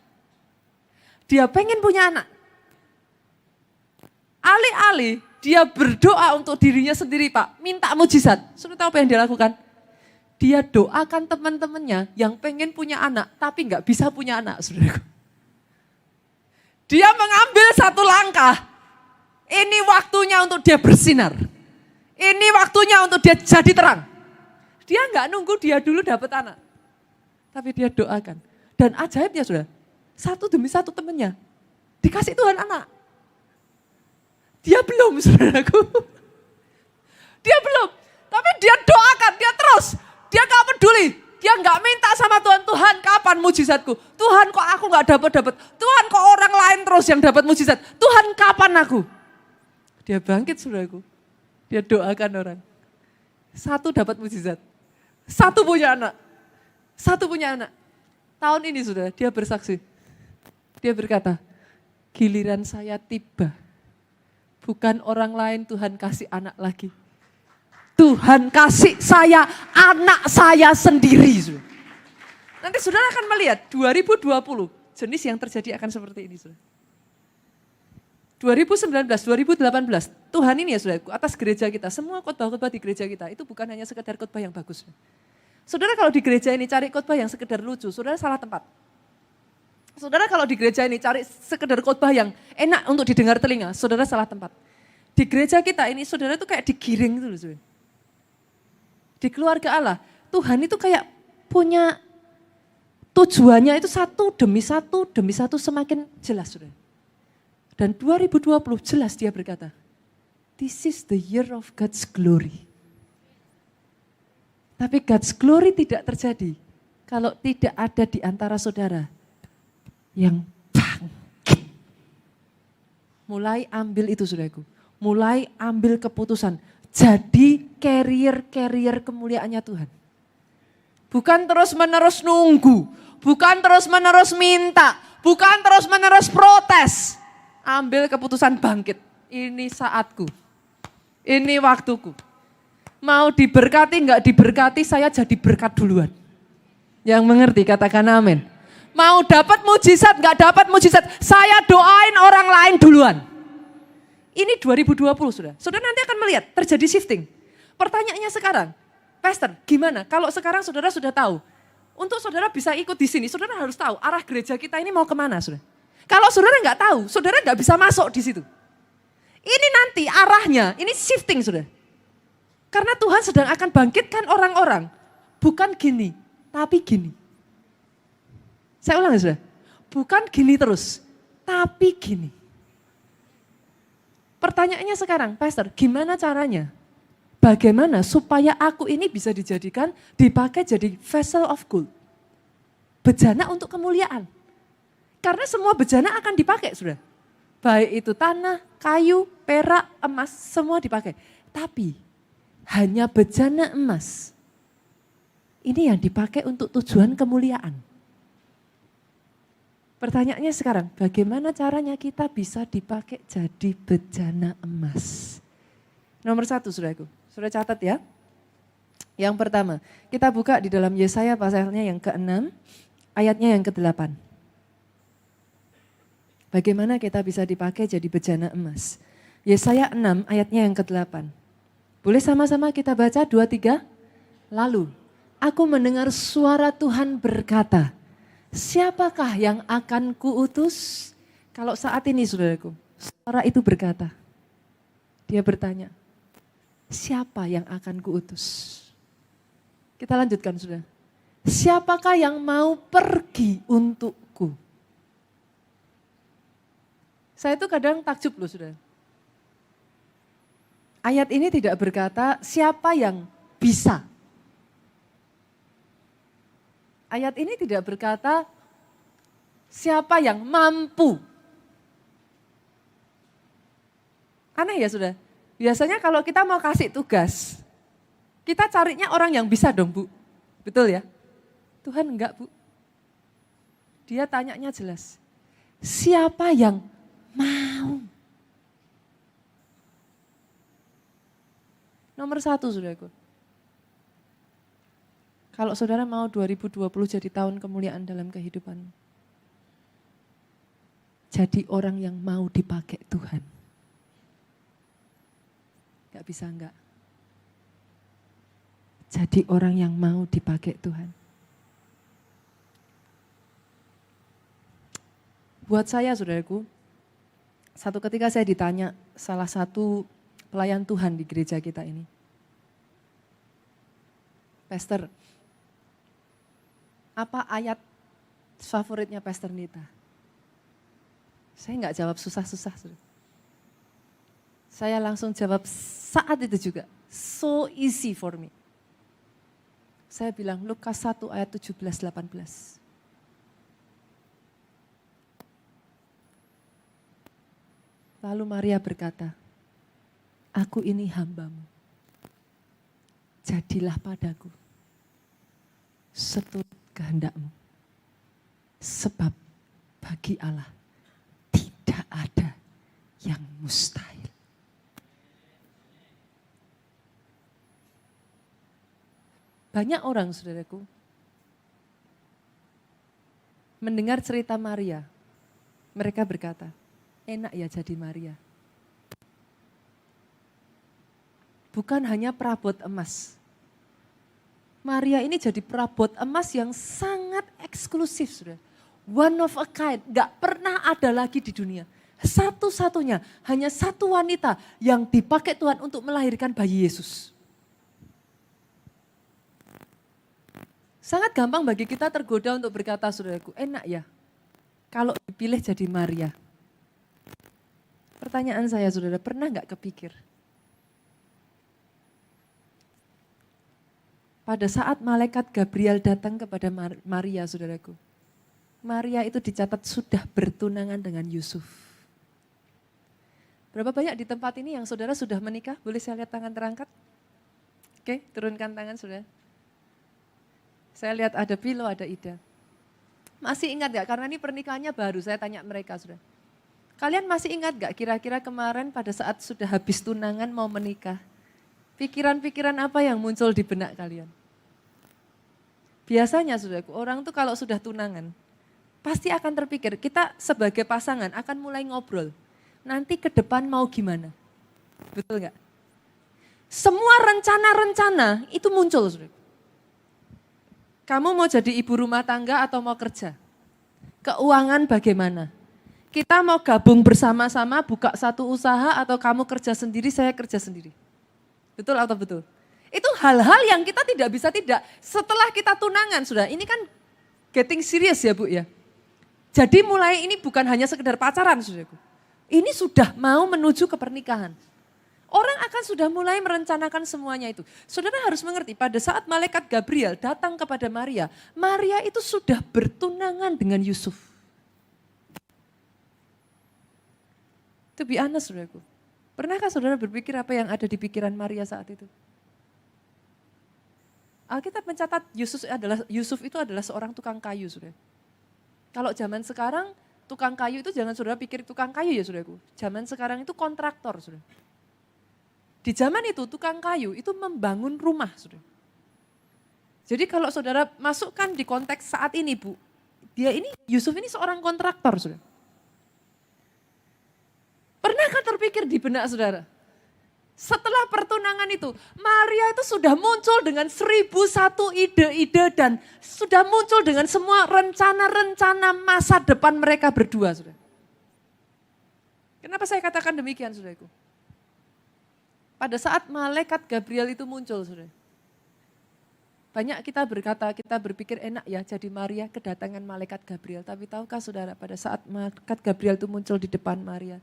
Dia pengen punya anak. Alih-alih dia berdoa untuk dirinya sendiri, Pak, minta mujizat. Saudara tahu apa yang dia lakukan? Dia doakan teman-temannya yang pengen punya anak, tapi nggak bisa punya anak, saudara. Dia mengambil satu langkah. Ini waktunya untuk dia bersinar. Ini waktunya untuk dia jadi terang. Dia nggak nunggu dia dulu dapat anak. Tapi dia doakan. Dan ajaibnya sudah, satu demi satu temannya dikasih Tuhan anak. Dia belum, saudaraku. Dia belum. Tapi dia doakan, dia terus. Dia gak peduli. Dia gak minta sama Tuhan, Tuhan kapan mujizatku? Tuhan kok aku gak dapat. Tuhan kok orang lain terus yang dapat mujizat? Tuhan kapan aku? Dia bangkit, saudaraku. Dia doakan orang. Satu dapat mujizat. Satu punya anak. Satu punya anak. Tahun ini sudah dia bersaksi. Dia berkata, giliran saya tiba. Bukan orang lain Tuhan kasih anak lagi. Tuhan kasih saya anak saya sendiri. Nanti saudara akan melihat 2020 jenis yang terjadi akan seperti ini. Saudara. 2019, 2018 Tuhan ini ya saudara, atas gereja kita, semua khotbah-khotbah di gereja kita itu bukan hanya sekedar khotbah yang bagus. Saudara kalau di gereja ini cari khotbah yang sekedar lucu, saudara salah tempat. Saudara kalau di gereja ini cari sekedar khotbah yang enak untuk didengar telinga, saudara salah tempat. Di gereja kita ini saudara itu kayak digiring gitu loh saudara. Di keluarga Allah, Tuhan itu kayak punya tujuannya itu satu demi satu semakin jelas saudara. Dan 2020 jelas dia berkata, this is the year of God's glory. Tapi God's glory tidak terjadi kalau tidak ada di antara saudara yang bangkit. Mulai ambil itu saudaraku, mulai ambil keputusan. Jadi carrier kemuliaannya Tuhan. Bukan terus-menerus nunggu, bukan terus-menerus minta, bukan terus-menerus protes. Ambil keputusan bangkit. Ini saatku. Ini waktuku. Mau diberkati enggak diberkati, saya jadi berkat duluan. Yang mengerti katakan amin. Mau dapat mujizat enggak dapat mujizat, saya doain orang lain duluan. Ini 2020 sudah. Saudara nanti akan melihat terjadi shifting. Pertanyaannya sekarang, Pastor, gimana kalau sekarang saudara sudah tahu? Untuk saudara bisa ikut di sini, saudara harus tahu arah gereja kita ini mau kemana saudara. Kalau saudara nggak tahu, saudara nggak bisa masuk di situ. Ini nanti arahnya, ini shifting saudara. Karena Tuhan sedang akan bangkitkan orang-orang. Bukan gini, tapi gini. Saya ulang ya saudara. Bukan gini terus, tapi gini. Pertanyaannya sekarang, Pastor, gimana caranya? Bagaimana supaya aku ini bisa dijadikan, dipakai jadi vessel of gold. Bejana untuk kemuliaan. Karena semua bejana akan dipakai, sudah. Baik itu tanah, kayu, perak, emas, semua dipakai. Tapi hanya bejana emas. Ini yang dipakai untuk tujuan kemuliaan. Pertanyaannya sekarang, bagaimana caranya kita bisa dipakai jadi bejana emas? Nomor satu, saudaraku. Sudah catat ya. Yang pertama, kita buka di dalam Yesaya pasalnya yang ke-6, ayatnya yang ke-8. Bagaimana kita bisa dipakai jadi bejana emas? Yesaya 6 ayatnya yang ke-8. Boleh sama-sama kita baca 2, 3? Lalu, aku mendengar suara Tuhan berkata, siapakah yang akan kuutus? Kalau saat ini saudaraku, suara itu berkata, dia bertanya, siapa yang akan kuutus? Kita lanjutkan saudara. Siapakah yang mau pergi untukku? Saya itu kadang takjub loh saudara. Ayat ini tidak berkata siapa yang bisa. Ayat ini tidak berkata siapa yang mampu. Aneh ya sudah. Biasanya kalau kita mau kasih tugas, kita carinya orang yang bisa dong Bu. Betul ya? Tuhan enggak Bu. Dia tanyanya jelas. Siapa yang mau? Nomor 1 saudaraku. Kalau saudara mau 2020 jadi tahun kemuliaan dalam kehidupan, jadi orang yang mau dipakai Tuhan. Gak bisa enggak. Jadi orang yang mau dipakai Tuhan. Buat saya saudaraku, satu ketika saya ditanya salah satu pelayan Tuhan di gereja kita ini. Pastor, apa ayat favoritnya Pastor Nita? Saya enggak jawab susah-susah. Saya langsung jawab saat itu juga, so easy for me. Saya bilang Lukas 1 ayat 17-18. Lalu Maria berkata, aku ini hambamu, jadilah padaku seturut kehendakmu. Sebab bagi Allah tidak ada yang mustahil. Banyak orang saudaraku mendengar cerita Maria, mereka berkata, enak ya jadi Maria. Bukan hanya perabot emas. Maria ini jadi perabot emas yang sangat eksklusif, saudara. One of a kind, gak pernah ada lagi di dunia. Satu-satunya, hanya satu wanita yang dipakai Tuhan untuk melahirkan bayi Yesus. Sangat gampang bagi kita tergoda untuk berkata, saudaraku, enak ya kalau dipilih jadi Maria. Pertanyaan saya saudara, pernah gak kepikir? Pada saat malaikat Gabriel datang kepada Maria saudaraku. Maria itu dicatat sudah bertunangan dengan Yusuf. Berapa banyak di tempat ini yang saudara sudah menikah? Boleh saya lihat tangan terangkat? Oke, turunkan tangan saudara. Saya lihat ada Pilo, ada Ida. Masih ingat gak? Karena ini pernikahannya baru, saya tanya mereka saudara. Kalian masih ingat gak kira-kira kemarin pada saat sudah habis tunangan mau menikah? Pikiran-pikiran apa yang muncul di benak kalian? Biasanya saudaraku, orang tuh kalau sudah tunangan, pasti akan terpikir, kita sebagai pasangan akan mulai ngobrol. Nanti ke depan mau gimana? Betul gak? Semua rencana-rencana itu muncul saudaraku. Kamu mau jadi ibu rumah tangga atau mau kerja? Keuangan bagaimana? Kita mau gabung bersama-sama buka satu usaha atau kamu kerja sendiri, saya kerja sendiri. Betul atau betul? Itu hal-hal yang kita tidak bisa tidak. Setelah kita tunangan sudah, ini kan getting serious ya Bu ya. Jadi mulai ini bukan hanya sekedar pacaran saudaraku. Ini sudah mau menuju ke pernikahan. Orang akan sudah mulai merencanakan semuanya itu. Saudara harus mengerti pada saat malaikat Gabriel datang kepada Maria, Maria itu sudah bertunangan dengan Yusuf. To be honest, saudaraku. Pernahkah saudara berpikir apa yang ada di pikiran Maria saat itu? Alkitab mencatat Yusuf itu adalah seorang tukang kayu, saudara. Kalau zaman sekarang tukang kayu itu jangan saudara pikir tukang kayu ya saudaraku. Zaman sekarang itu kontraktor, saudara. Di zaman itu tukang kayu itu membangun rumah, saudara. Jadi kalau saudara masukkan di konteks saat ini Bu, Yusuf ini seorang kontraktor, saudara. Pernahkah terpikir di benak saudara? Setelah pertunangan itu, Maria itu sudah muncul dengan 1001 ide-ide dan sudah muncul dengan semua rencana-rencana masa depan mereka berdua. Saudara. Kenapa saya katakan demikian, saudaraku? Pada saat malaikat Gabriel itu muncul, saudara. Banyak kita berkata, kita berpikir enak ya jadi Maria kedatangan malaikat Gabriel. Tapi tahukah saudara, pada saat malaikat Gabriel itu muncul di depan Maria,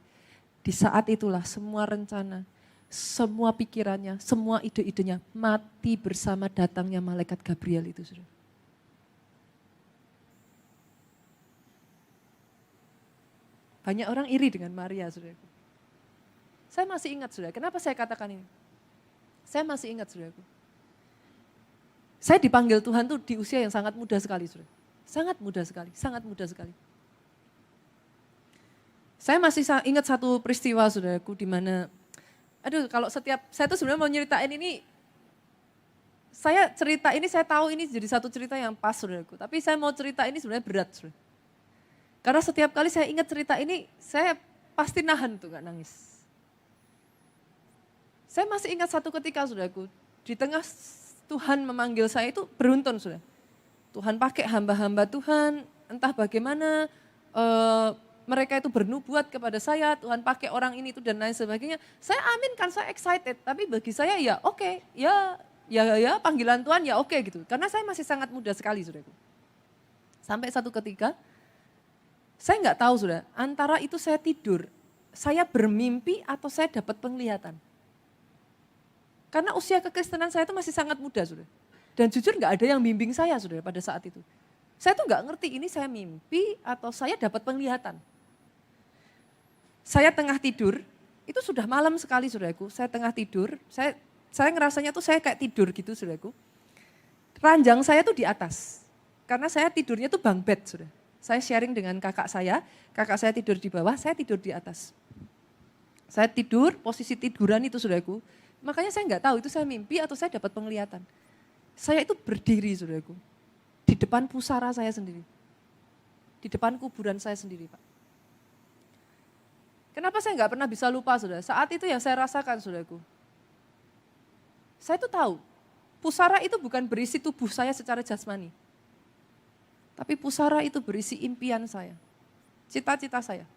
di saat itulah semua rencana, semua pikirannya, semua ide-idenya mati bersama datangnya malaikat Gabriel itu, saudara. Banyak orang iri dengan Maria, saudara. Saya masih ingat, saudara. Kenapa saya katakan ini? Saya masih ingat, saudaraku. Saya dipanggil Tuhan tuh di usia yang sangat muda sekali, saudara. Sangat muda sekali, sangat muda sekali. Saya masih ingat satu peristiwa, saudaraku, di mana kalau saya tuh sebenarnya mau nyeritain ini, saya tahu ini jadi satu cerita yang pas, saudaraku. Tapi saya mau cerita ini sebenarnya berat, saudara. Karena setiap kali saya ingat cerita ini, saya pasti nahan tuh gak nangis. Saya masih ingat satu ketika, saudaraku, di tengah Tuhan memanggil saya itu beruntun, saudara. Tuhan pakai hamba-hamba Tuhan, entah bagaimana, mereka itu bernubuat kepada saya, Tuhan pakai orang ini itu dan lain sebagainya. Saya aminkan, saya excited, tapi bagi saya ya oke, ya panggilan Tuhan ya oke gitu. Karena saya masih sangat muda sekali, saudaraku. Sampai satu ketika, saya nggak tahu, saudara, antara itu saya tidur, saya bermimpi atau saya dapat penglihatan. Karena usia kekristenan saya itu masih sangat muda, saudara. Dan jujur nggak ada yang bimbing saya, saudara, pada saat itu. Saya tuh nggak ngerti ini saya mimpi atau saya dapat penglihatan. Saya tengah tidur, itu sudah malam sekali, saudaraku. Saya tengah tidur, saya ngerasanya tuh saya kayak tidur gitu, saudaraku. Ranjang saya tuh di atas, karena saya tidurnya tuh bunk bed, saudara. Saya sharing dengan kakak saya tidur di bawah, saya tidur di atas. Saya tidur, posisi tiduran itu, saudaraku. Makanya saya nggak tahu itu saya mimpi atau saya dapat penglihatan. Saya itu berdiri, saudaraku, di depan pusara saya sendiri. Di depan kuburan saya sendiri, Pak. Kenapa saya nggak pernah bisa lupa, saudara? Saat itu yang saya rasakan, saudaraku. Saya itu tahu, pusara itu bukan berisi tubuh saya secara jasmani. Tapi pusara itu berisi impian saya, cita-cita saya,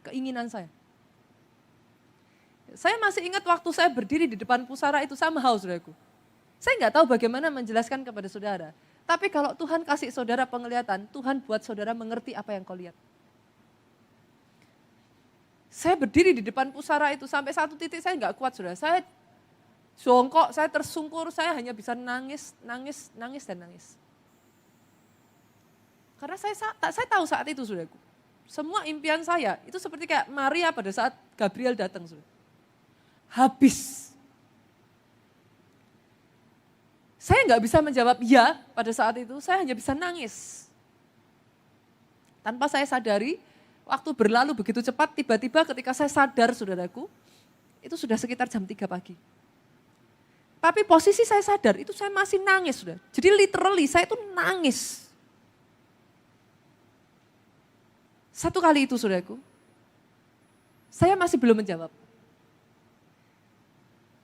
keinginan saya. Saya masih ingat waktu saya berdiri di depan pusara itu somehow, saudaraku. Saya nggak tahu bagaimana menjelaskan kepada saudara. Tapi kalau Tuhan kasih saudara penglihatan, Tuhan buat saudara mengerti apa yang kau lihat. Saya berdiri di depan pusara itu sampai satu titik saya nggak kuat, saudara. Saya jongkok, saya tersungkur, saya hanya bisa nangis. Karena saya tahu saat itu, saudaraku, semua impian saya itu seperti kayak Maria pada saat Gabriel datang, saudara. Habis. Saya nggak bisa menjawab ya pada saat itu, saya hanya bisa nangis. Tanpa saya sadari, waktu berlalu begitu cepat, tiba-tiba ketika saya sadar, saudaraku, itu sudah sekitar jam 3 pagi. Tapi posisi saya sadar, itu saya masih nangis, saudara. Jadi literally saya itu nangis. Satu kali itu, saudaraku, saya masih belum menjawab.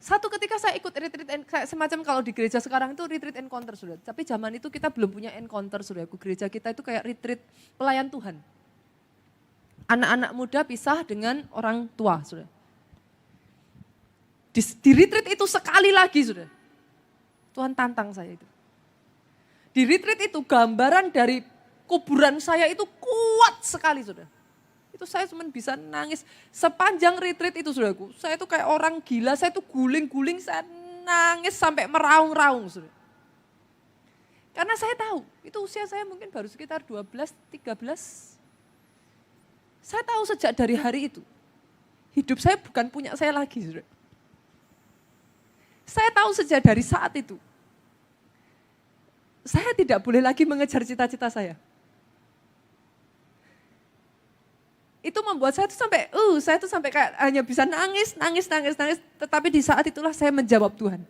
Satu ketika saya ikut retreat, semacam kalau di gereja sekarang itu retreat encounter, saudara. Tapi zaman itu kita belum punya encounter, saudaraku. Gereja kita itu kayak retreat pelayan Tuhan. Anak-anak muda pisah dengan orang tua, saudara. Di retreat itu sekali lagi, saudara. Tuhan tantang saya itu. Di retreat itu gambaran dari kuburan saya itu kuat sekali, saudara. Itu saya cuma bisa nangis sepanjang retreat itu, saudaraku. Saya itu kayak orang gila, saya itu guling-guling, saya nangis sampai meraung-raung, saudara. Karena saya tahu, itu usia saya mungkin baru sekitar 12, 13. Saya tahu sejak dari hari itu, hidup saya bukan punya saya lagi, saudara. Saya tahu sejak dari saat itu, saya tidak boleh lagi mengejar cita-cita saya. Itu membuat saya tuh sampai kayak hanya bisa nangis. Tetapi di saat itulah saya menjawab Tuhan.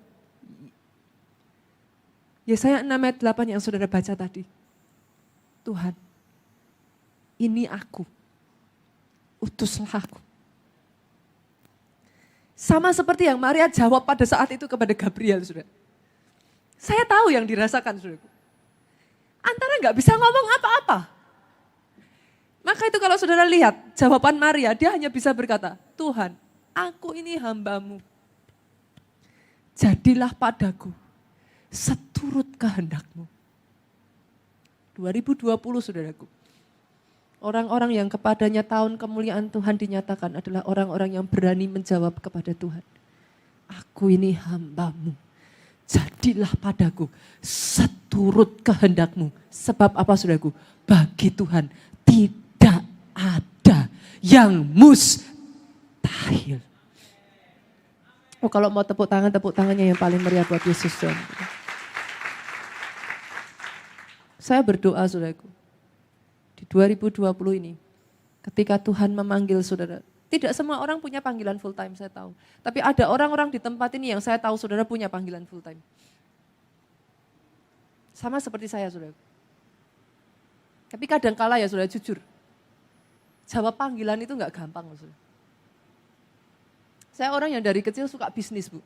Yesaya 6 ayat 8 yang saudara baca tadi. Tuhan, ini aku, utuslah aku. Sama seperti yang Maria jawab pada saat itu kepada Gabriel, saudara. Saya tahu yang dirasakan, saudaraku. Antara nggak bisa ngomong apa-apa. Maka itu kalau saudara lihat jawaban Maria, dia hanya bisa berkata, Tuhan, aku ini hamba-Mu. Jadilah padaku seturut kehendak-Mu. 2020, saudaraku. Orang-orang yang kepadanya tahun kemuliaan Tuhan dinyatakan adalah orang-orang yang berani menjawab kepada Tuhan. Aku ini hamba-Mu. Jadilah padaku seturut kehendak-Mu. Sebab apa, saudaraku? Bagi Tuhan tidak ada yang mustahil. Oh, kalau mau tepuk tangannya yang paling meriah buat Yesus. Saya berdoa, saudaraku. Di 2020 ini, ketika Tuhan memanggil saudara, tidak semua orang punya panggilan full time, saya tahu. Tapi ada orang-orang di tempat ini yang saya tahu saudara punya panggilan full time. Sama seperti saya, saudara. Tapi kadangkala ya saudara, jujur, jawab panggilan itu enggak gampang, saudara. Saya orang yang dari kecil suka bisnis, Bu.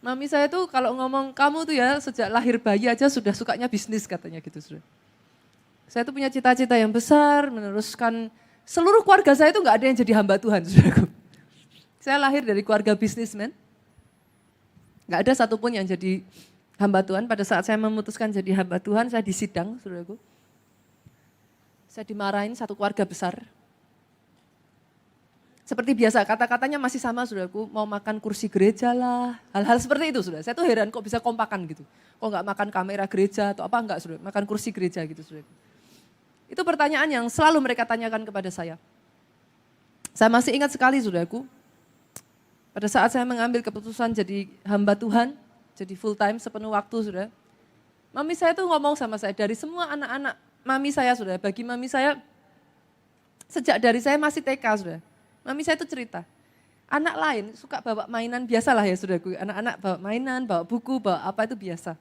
Mami saya tuh kalau ngomong, kamu tuh ya sejak lahir bayi aja sudah sukanya bisnis katanya gitu, saudara. Saya tuh punya cita-cita yang besar, meneruskan seluruh keluarga saya itu enggak ada yang jadi hamba Tuhan, saudaraku. Saya lahir dari keluarga bisnismen. Enggak ada satupun yang jadi hamba Tuhan. Pada saat saya memutuskan jadi hamba Tuhan, saya disidang, saudaraku. Saya dimarahin satu keluarga besar. Seperti biasa, kata-katanya masih sama, saudaraku. Mau makan kursi gereja lah, hal-hal seperti itu, saudara. Saya tuh heran kok bisa kompakan gitu. Kok enggak makan kamera gereja atau apa enggak, saudara. Makan kursi gereja gitu, saudaraku. Itu pertanyaan yang selalu mereka tanyakan kepada saya. Saya masih ingat sekali, saudaraku. Pada saat saya mengambil keputusan jadi hamba Tuhan, jadi full time sepenuh waktu, saudara. Mami saya tuh ngomong sama saya, dari semua anak-anak mami saya, saudara. Bagi mami saya, sejak dari saya masih TK, saudara. Mami saya tuh cerita, anak lain suka bawa mainan, biasalah ya, saudaraku. Anak-anak bawa mainan, bawa buku, bawa apa itu biasa.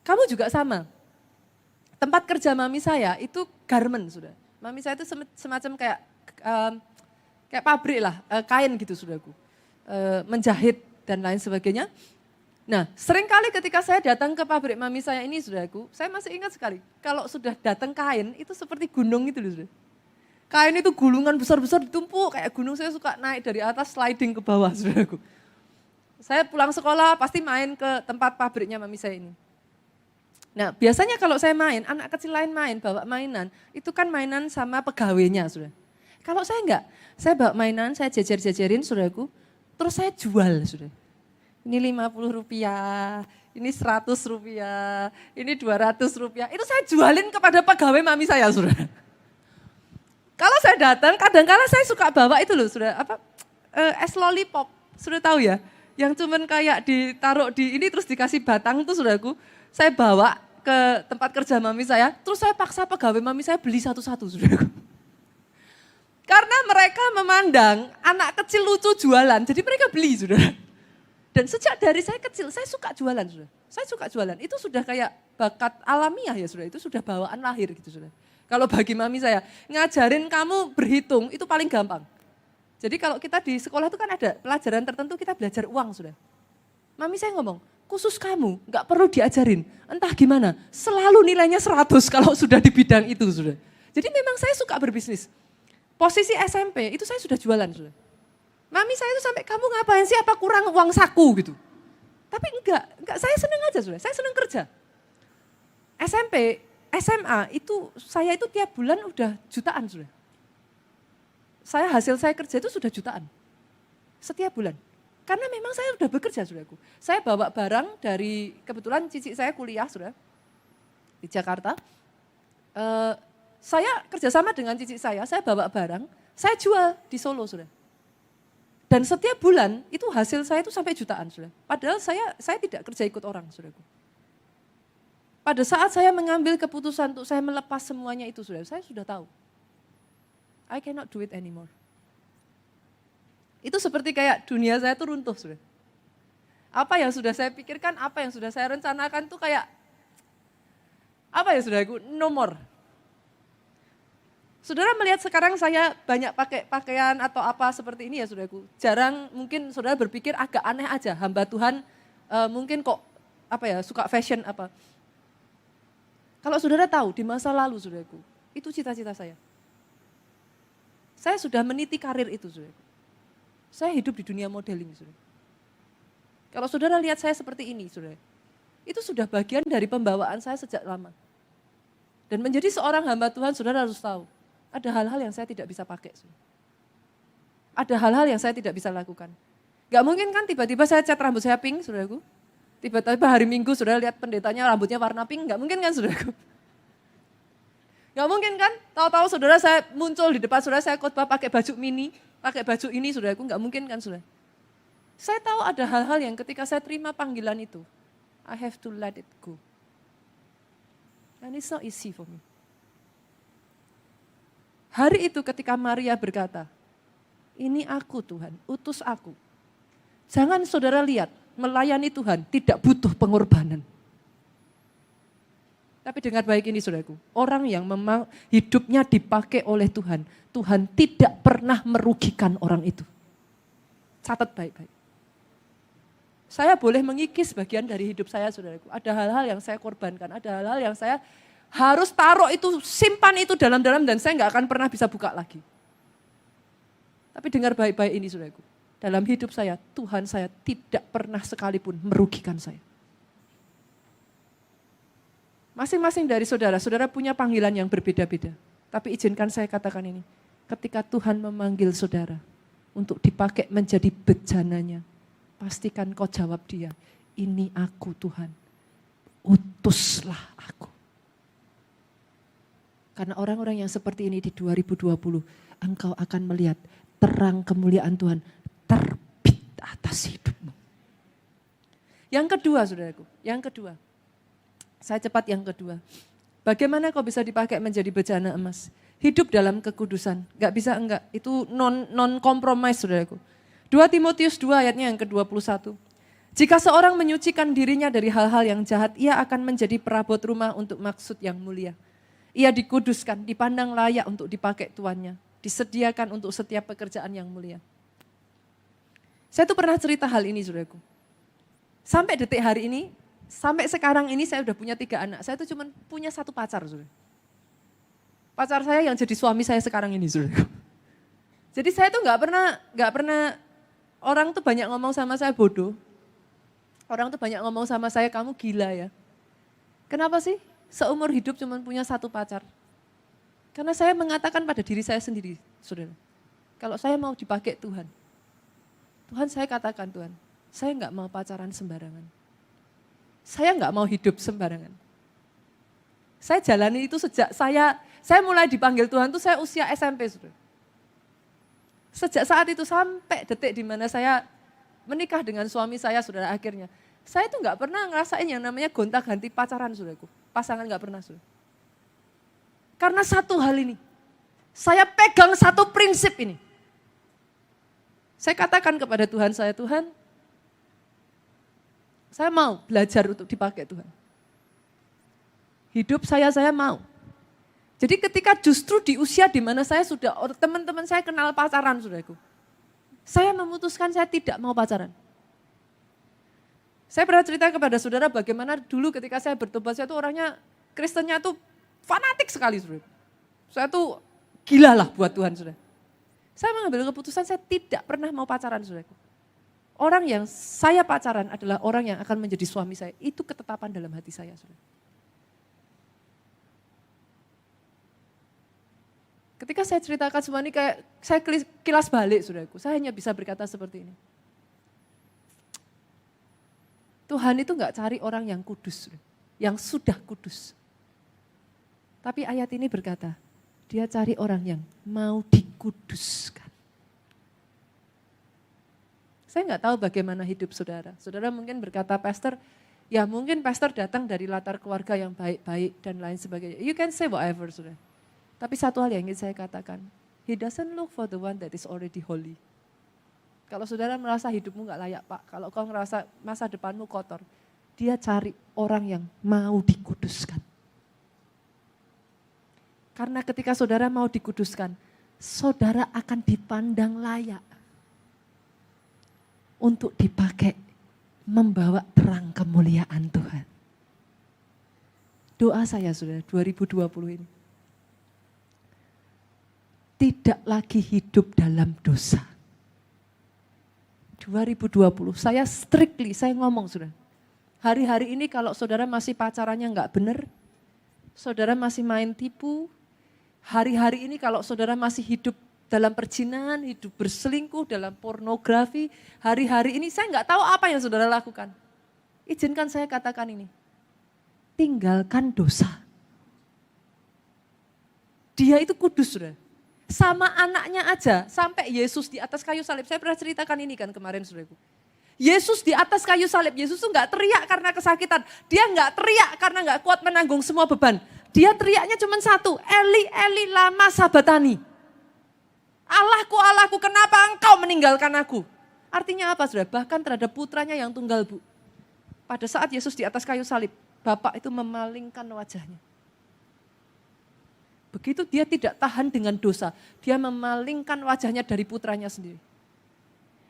Kamu juga sama. Tempat kerja mami saya itu garment, sudah. Mami saya itu semacam kayak pabrik lah, kain gitu, saudaraku. Menjahit dan lain sebagainya. Nah, seringkali ketika saya datang ke pabrik mami saya ini, saudaraku, saya masih ingat sekali. Kalau sudah datang kain, itu seperti gunung itu loh, saudara. Kain itu gulungan besar-besar ditumpuk, kayak gunung. Saya suka naik dari atas, sliding ke bawah, saudaraku. Saya pulang sekolah pasti main ke tempat pabriknya mami saya ini. Nah, biasanya kalau saya main, anak kecil lain main, bawa mainan, itu kan mainan sama pegawainya, saudara. Kalau saya enggak, saya bawa mainan, saya jejer-jejerin, saudaraku, terus saya jual, saudara. Ini 50 rupiah, ini 100 rupiah, ini 200 rupiah, itu saya jualin kepada pegawai mami saya, saudara. Kalau saya datang, kadang-kadang saya suka bawa itu loh, saudara, es lollipop, sudah tahu ya, yang cuman kayak ditaruh di ini terus dikasih batang tuh, saudaraku, saya bawa ke tempat kerja mami saya, terus saya paksa pegawai mami saya beli satu-satu, saudaraku. Karena mereka memandang anak kecil lucu jualan, jadi mereka beli, saudara. Dan sejak dari saya kecil, saya suka jualan, saudara. Saya suka jualan, itu sudah kayak bakat alamiah ya, saudara. Itu sudah bawaan lahir gitu, saudara. Kalau bagi mami saya, ngajarin kamu berhitung itu paling gampang. Jadi kalau kita di sekolah itu kan ada pelajaran tertentu kita belajar uang, saudara. Mami saya ngomong, khusus kamu, nggak perlu diajarin. Entah gimana, selalu nilainya 100 kalau sudah di bidang itu, sudah. Jadi memang saya suka berbisnis. Posisi SMP, itu saya sudah jualan, sudah. Mami saya itu sampai, kamu ngapain sih, apa kurang uang saku gitu. Tapi enggak, saya seneng aja, sudah. Saya seneng kerja. SMP, SMA, itu saya itu tiap bulan udah jutaan, sudah. Hasil saya kerja itu sudah jutaan. Setiap bulan. Karena memang saya sudah bekerja, saudaraku. Saya bawa barang dari, kebetulan cici saya kuliah, saudara, di Jakarta. Saya kerjasama dengan cici saya bawa barang, saya jual di Solo, saudara. Dan setiap bulan itu hasil saya itu sampai jutaan, saudara. Padahal saya tidak kerja ikut orang, saudaraku. Pada saat saya mengambil keputusan untuk saya melepas semuanya itu, saudara, saya sudah tahu. I cannot do it anymore. Itu seperti kayak dunia saya tuh runtuh, saudara. Apa yang sudah saya pikirkan, apa yang sudah saya rencanakan tuh kayak, apa ya saudaraku, no more. Saudara melihat sekarang saya banyak pakai pakaian atau apa seperti ini ya saudaraku. Jarang mungkin saudara berpikir agak aneh aja, hamba Tuhan mungkin kok suka fashion apa. Kalau saudara tahu di masa lalu saudaraku, itu cita-cita saya. Saya sudah meniti karir itu saudaraku. Saya hidup di dunia modeling saudara. Kalau saudara lihat saya seperti ini saudara, itu sudah bagian dari pembawaan saya sejak lama. Dan menjadi seorang hamba Tuhan saudara harus tahu, ada hal-hal yang saya tidak bisa pakai. Ada hal-hal yang saya tidak bisa lakukan. Gak mungkin kan tiba-tiba saya cat rambut saya pink, saudaraku. Tiba-tiba hari Minggu saudara lihat pendetanya rambutnya warna pink, gak mungkin kan saudaraku. Gak mungkin kan, tahu-tahu saudara saya muncul di depan saudara, saya khotbah pakai baju mini, pakai baju ini saudaraku, gak mungkin kan saudara. Saya tahu ada hal-hal yang ketika saya terima panggilan itu, I have to let it go. And it's not easy for me. Hari itu ketika Maria berkata, ini aku Tuhan, utus aku. Jangan saudara lihat, melayani Tuhan tidak butuh pengorbanan. Tapi dengar baik ini saudaraku, orang yang memang hidupnya dipakai oleh Tuhan, Tuhan tidak pernah merugikan orang itu. Catat baik-baik. Saya boleh mengikis bagian dari hidup saya saudaraku, ada hal-hal yang saya korbankan, ada hal-hal yang saya harus taruh itu, simpan itu dalam-dalam dan saya nggak akan pernah bisa buka lagi. Tapi dengar baik-baik ini saudaraku. Dalam hidup saya, Tuhan saya tidak pernah sekalipun merugikan saya. Masing-masing dari saudara, saudara punya panggilan yang berbeda-beda. Tapi izinkan saya katakan ini. Ketika Tuhan memanggil saudara untuk dipakai menjadi bejananya, pastikan kau jawab dia, ini aku Tuhan, utuslah aku. Karena orang-orang yang seperti ini di 2020, engkau akan melihat terang kemuliaan Tuhan terbit atas hidupmu. Yang kedua saudaraku, yang kedua. Saya cepat yang kedua. Bagaimana kau bisa dipakai menjadi bejana emas? Hidup dalam kekudusan, gak bisa enggak, itu non-compromise saudaraku. 2 Timotius 2 ayatnya yang ke-21. Jika seorang menyucikan dirinya dari hal-hal yang jahat, ia akan menjadi perabot rumah untuk maksud yang mulia. Ia dikuduskan, dipandang layak untuk dipakai tuannya, disediakan untuk setiap pekerjaan yang mulia. Saya tuh pernah cerita hal ini saudaraku. Sampai detik hari ini, sampai sekarang ini saya udah punya 3 anak. Saya tuh cuma punya 1 pacar saudara. Pacar saya yang jadi suami saya sekarang ini saudaraku. Jadi saya tuh gak pernah, orang tuh banyak ngomong sama saya bodoh. Orang tuh banyak ngomong sama saya, kamu gila ya. Kenapa sih? Seumur hidup cuma punya 1 pacar. Karena saya mengatakan pada diri saya sendiri, saudara. Kalau saya mau dipakai Tuhan, saya katakan Tuhan, saya nggak mau pacaran sembarangan. Saya nggak mau hidup sembarangan. Saya jalani itu sejak saya mulai dipanggil Tuhan tuh saya usia SMP, saudara. Sejak saat itu sampai detik di mana saya menikah dengan suami saya, saudara, akhirnya. Saya tuh nggak pernah ngerasain yang namanya gonta-ganti pacaran, saudaraku. Pasangan nggak pernah, saudara. Karena satu hal ini, saya pegang satu prinsip ini. Saya katakan kepada Tuhan saya, Tuhan, saya mau belajar untuk dipakai Tuhan. Hidup saya mau. Jadi ketika justru di usia di mana saya sudah, teman-teman saya kenal pacaran, saudaraku. Saya memutuskan saya tidak mau pacaran. Saya pernah cerita kepada saudara bagaimana dulu ketika saya bertobat, saya tuh orangnya, Kristennya tuh fanatik sekali, saudara. Saya tuh gila lah buat Tuhan, saudara. Saya mengambil keputusan saya tidak pernah mau pacaran, saudaraku. Orang yang saya pacaran adalah orang yang akan menjadi suami saya. Itu ketetapan dalam hati saya, saudara. Ketika saya ceritakan semua ini kayak saya kilas balik, saudaraku. Saya hanya bisa berkata seperti ini. Tuhan itu gak cari orang yang kudus, yang sudah kudus. Tapi ayat ini berkata, dia cari orang yang mau dikuduskan. Saya gak tahu bagaimana hidup saudara. Saudara mungkin berkata, pastor, ya mungkin pastor datang dari latar keluarga yang baik-baik dan lain sebagainya. You can say whatever, saudara. Tapi satu hal yang ingin saya katakan, he doesn't look for the one that is already holy. Kalau saudara merasa hidupmu gak layak, Pak, kalau kau merasa masa depanmu kotor, dia cari orang yang mau dikuduskan. Karena ketika saudara mau dikuduskan, saudara akan dipandang layak untuk dipakai membawa terang kemuliaan Tuhan. Doa saya saudara 2020 ini. Tidak lagi hidup dalam dosa. 2020 saya saya ngomong saudara. Hari-hari ini kalau saudara masih pacarannya enggak benar, saudara masih main tipu, hari-hari ini kalau saudara masih hidup dalam perzinahan, hidup berselingkuh, dalam pornografi, hari-hari ini saya enggak tahu apa yang saudara lakukan. Izinkan saya katakan ini, tinggalkan dosa. Dia itu kudus saudara. Sama anaknya aja, sampai Yesus di atas kayu salib. Saya pernah ceritakan ini kan kemarin saudaraku. Yesus di atas kayu salib, Yesus tuh gak teriak karena kesakitan. Dia gak teriak karena gak kuat menanggung semua beban. Dia teriaknya cuma satu, Eli, Eli, lama sabatani. Allahku, Allahku, kenapa engkau meninggalkan aku? Artinya apa saudara? Bahkan terhadap putranya yang tunggal bu. Pada saat Yesus di atas kayu salib, Bapak itu memalingkan wajahnya. Begitu dia tidak tahan dengan dosa, dia memalingkan wajahnya dari putranya sendiri.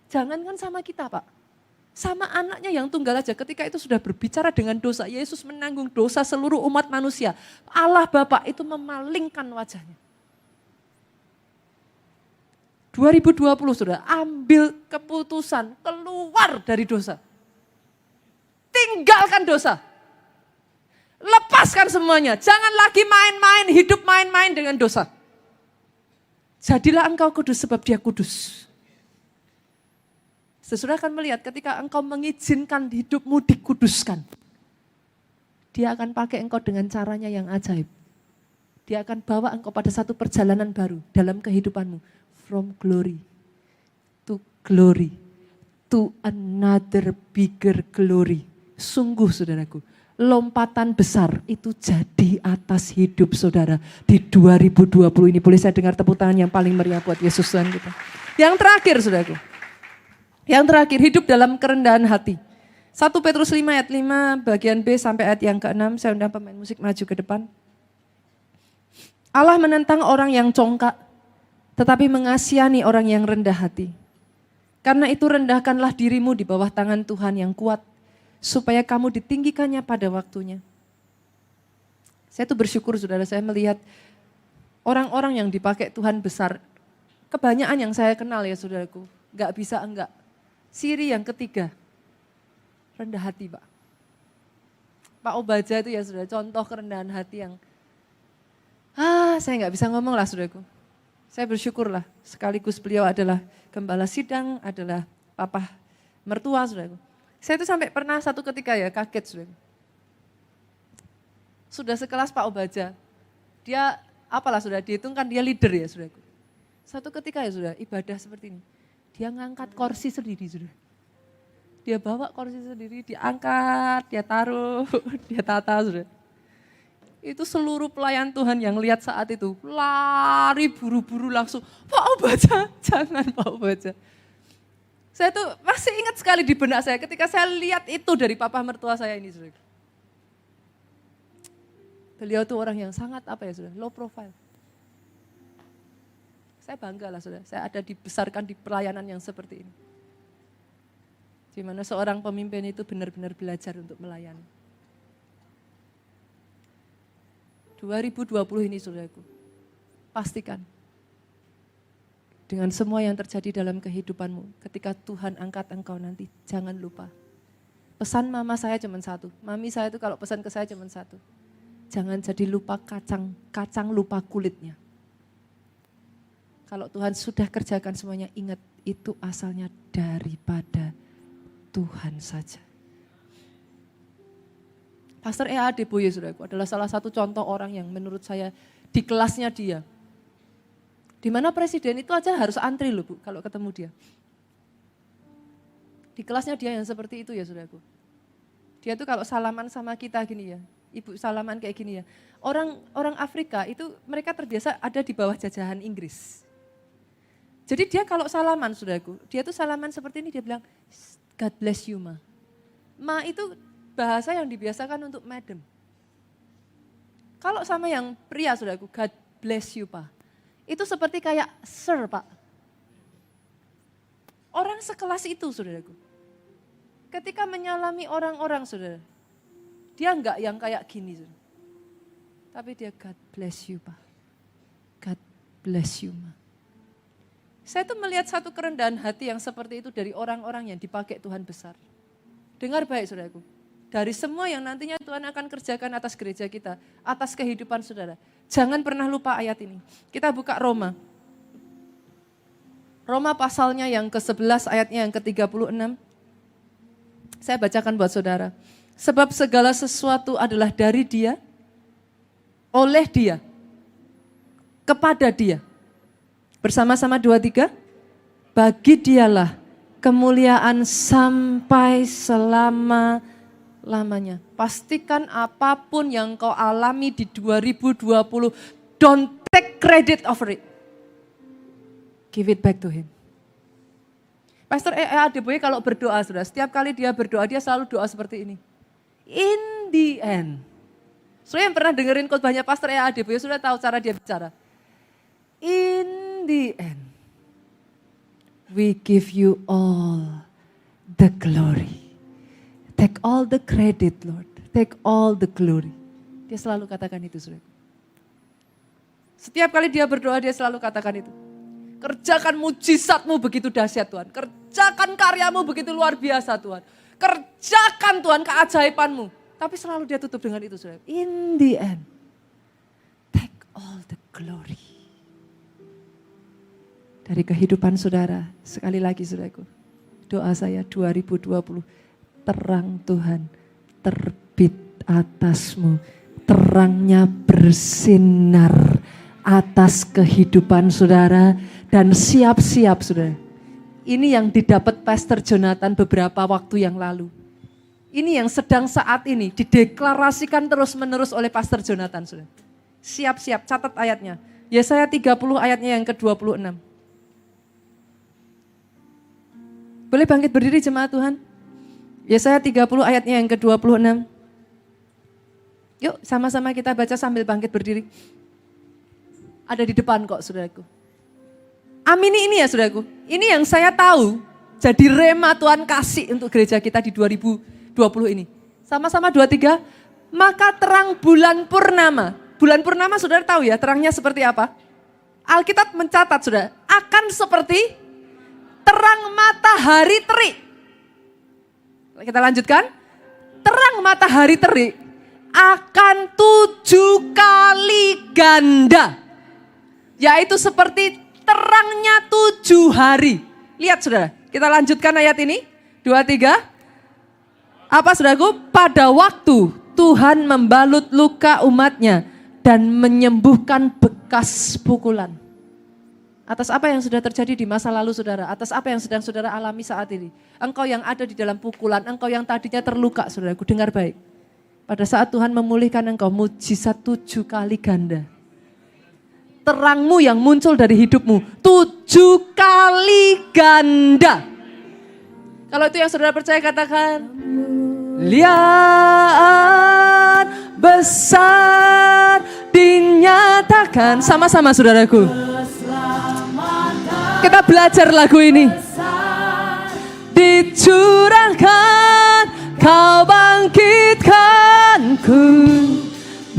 Jangankan sama kita Pak, sama anaknya yang tunggal aja ketika itu sudah berbicara dengan dosa, Yesus menanggung dosa seluruh umat manusia. Allah Bapa itu memalingkan wajahnya. 2020 sudah ambil keputusan keluar dari dosa. Tinggalkan dosa. Lepaskan semuanya, jangan lagi main-main, hidup main-main dengan dosa. Jadilah engkau kudus sebab dia kudus. Saudara akan melihat ketika engkau mengizinkan hidupmu dikuduskan. Dia akan pakai engkau dengan caranya yang ajaib. Dia akan bawa engkau pada satu perjalanan baru dalam kehidupanmu. From glory to glory to another bigger glory. Sungguh saudaraku. Lompatan besar itu jadi atas hidup saudara di 2020 ini. Boleh saya dengar tepuk tangan yang paling meriah buat Yesus Tuhan kita. Yang terakhir saudaraku. Yang terakhir hidup dalam kerendahan hati. 1 Petrus 5 ayat 5 bagian B sampai ayat yang ke-6. Saya undang pemain musik maju ke depan. Allah menentang orang yang congkak tetapi mengasihani orang yang rendah hati. Karena itu rendahkanlah dirimu di bawah tangan Tuhan yang kuat, supaya kamu ditinggikannya pada waktunya. Saya tuh bersyukur saudara, saya melihat orang-orang yang dipakai Tuhan besar. Kebanyakan yang saya kenal ya saudaraku, gak bisa enggak. Ciri yang ketiga, rendah hati Pak. Pak Obaja itu ya saudara, contoh kerendahan hati yang, saya gak bisa ngomong lah saudaraku. Saya bersyukurlah, sekaligus beliau adalah gembala sidang, adalah papa mertua saudaraku. Saya itu sampai pernah satu ketika ya kaget saudara. Sudah sekelas Pak Obaja, dia apalah sudah dihitung kan dia leader ya saudaraku. Satu ketika ya sudah ibadah seperti ini, dia ngangkat kursi sendiri saudara. Dia bawa kursi sendiri, diangkat, dia taruh, dia tata saudara. Itu seluruh pelayan Tuhan yang lihat saat itu lari buru-buru langsung, Pak Obaja, jangan Pak Obaja. Saya tuh masih ingat sekali di benak saya ketika saya lihat itu dari papa mertua saya ini. Saudara. Beliau tuh orang yang sangat low profile. Saya bangga lah saudara, saya ada dibesarkan di pelayanan yang seperti ini. Di mana seorang pemimpin itu benar-benar belajar untuk melayani. 2020 ini saudaraku, pastikan. Dengan semua yang terjadi dalam kehidupanmu, ketika Tuhan angkat engkau nanti, jangan lupa. Pesan mama saya cuma satu, mami saya itu kalau pesan ke saya cuma satu. Jangan jadi lupa kacang lupa kulitnya. Kalau Tuhan sudah kerjakan semuanya, ingat itu asalnya daripada Tuhan saja. Pastor E.A. Adeboye saudaraku adalah salah satu contoh orang yang menurut saya di kelasnya dia. Di mana presiden itu aja harus antri loh Bu kalau ketemu dia. Di kelasnya dia yang seperti itu ya saudaraku. Dia tuh kalau salaman sama kita gini ya, ibu salaman kayak gini ya. Orang Afrika itu mereka terbiasa ada di bawah jajahan Inggris. Jadi dia kalau salaman saudaraku, dia tuh salaman seperti ini dia bilang, God bless you ma. Ma itu bahasa yang dibiasakan untuk madam. Kalau sama yang pria saudaraku, God bless you, Pak. Itu seperti kayak sir, Pak. Orang sekelas itu, saudaraku. Ketika menyalami orang-orang, saudara. Dia enggak yang kayak gini, saudara. Tapi dia, God bless you, Pak. God bless you, Ma. Saya tuh melihat satu kerendahan hati yang seperti itu dari orang-orang yang dipakai Tuhan besar. Dengar baik, saudaraku. Dari semua yang nantinya Tuhan akan kerjakan atas gereja kita, atas kehidupan saudara. Jangan pernah lupa ayat ini. Kita buka Roma. Roma pasalnya yang ke-11, ayatnya yang ke-36. Saya bacakan buat saudara. Sebab segala sesuatu adalah dari Dia, oleh Dia, kepada Dia. Bersama-sama 2-3, bagi Dialah kemuliaan sampai selama-lamanya. Pastikan apapun yang kau alami di 2020, don't take credit over it. Give it back to Him. Pastor Adeboye kalau berdoa, saudara, setiap kali dia berdoa, dia selalu doa seperti ini. In the end. Saudara yang pernah dengerin khotbahnya Pastor Adeboye, sudah tahu cara dia bicara. In the end, we give you all the glory. Take all the credit, Lord. Take all the glory. Dia selalu katakan itu, saudara. Setiap kali dia berdoa, dia selalu katakan itu. Kerjakan mujizatmu begitu dahsyat, Tuhan. Kerjakan karyamu begitu luar biasa, Tuhan. Kerjakan, Tuhan, keajaibanmu. Tapi selalu dia tutup dengan itu, saudara. In the end, take all the glory. Dari kehidupan saudara, sekali lagi saudaraku, doa saya 2020, terang Tuhan terbit atasmu, terangnya bersinar atas kehidupan saudara, dan siap-siap saudara. Ini yang didapat Pastor Jonathan beberapa waktu yang lalu. Ini yang sedang saat ini dideklarasikan terus-menerus oleh Pastor Jonathan saudara. Siap-siap, catat ayatnya. Yesaya 30 ayatnya yang ke-26. Boleh bangkit berdiri jemaat Tuhan? Yesaya 30 ayatnya yang ke-26. Yuk sama-sama kita baca sambil bangkit berdiri. Ada di depan kok saudaraku. Amini ini ya saudaraku. Ini yang saya tahu jadi rema Tuhan kasih untuk gereja kita di 2020 ini. Sama-sama 2-3. Maka terang bulan purnama. Bulan purnama saudara tahu ya terangnya seperti apa? Alkitab mencatat saudara. Akan seperti terang matahari terik. Kita lanjutkan. Terang matahari terik akan 7 kali ganda. Yaitu seperti terangnya 7 hari. Lihat saudara, kita lanjutkan ayat ini. 2-3. Apa saudaraku? Pada waktu Tuhan membalut luka umatnya dan menyembuhkan bekas pukulan. Atas apa yang sudah terjadi di masa lalu saudara, atas apa yang sedang saudara alami saat ini. Engkau yang ada di dalam pukulan, engkau yang tadinya terluka saudaraku, dengar baik. Pada saat Tuhan memulihkan engkau, mujizat 7 kali ganda. Terangmu yang muncul dari hidupmu, 7 kali ganda. Kalau itu yang saudara percaya katakan, lihat besar dinyatakan. Sama-sama saudaraku. Kita belajar lagu ini. Dicurahkan, kau bangkitkanku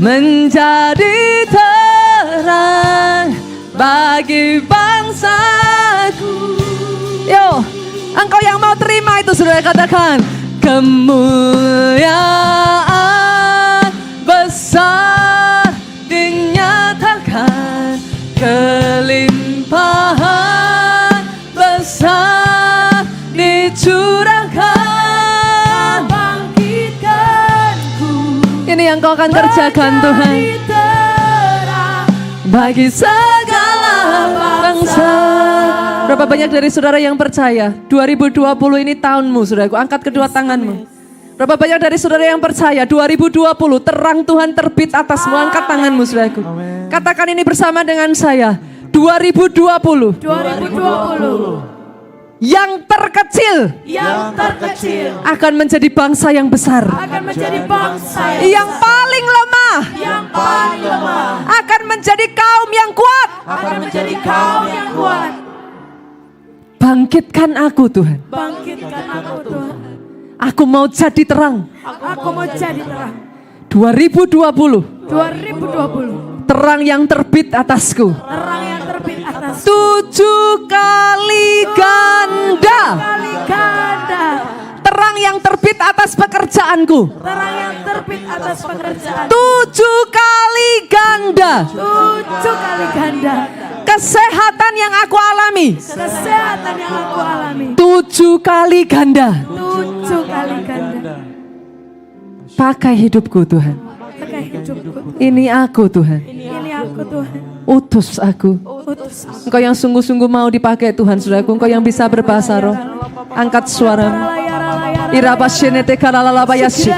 menjadi terang bagi bangsaku. Yo, engkau yang mau terima itu saudara katakan. Kemuliaan besar dinyatakan, kelimpahan besar dicurahkan, bangkitkanku. Ini yang kau akan kerjakan Tuhan bagi segala bangsa. Berapa banyak dari saudara yang percaya 2020 ini tahunmu saudaraku, angkat kedua tanganmu. Berapa banyak dari saudara yang percaya 2020 terang Tuhan terbit atasmu, angkat tanganmu saudaraku. Katakan ini bersama dengan saya. 2020 yang terkecil akan menjadi bangsa yang besar, yang paling lemah lemah akan menjadi kaum yang kuat. Bangkitkan aku Tuhan. Aku mau jadi terang. 2020. Terang yang terbit atasku. 7 kali ganda. Terang yang terbit atas pekerjaanku. 7 kali ganda. Kesehatan yang aku alami. 7 kali ganda. Pakai hidupku Tuhan. Ini aku Tuhan. Utus aku. Engkau yang sungguh-sungguh mau dipakai Tuhan, saudaraku. Engkau yang bisa berbahasa roh. Angkat suaramu. Irabasyenete karalalabayasiki.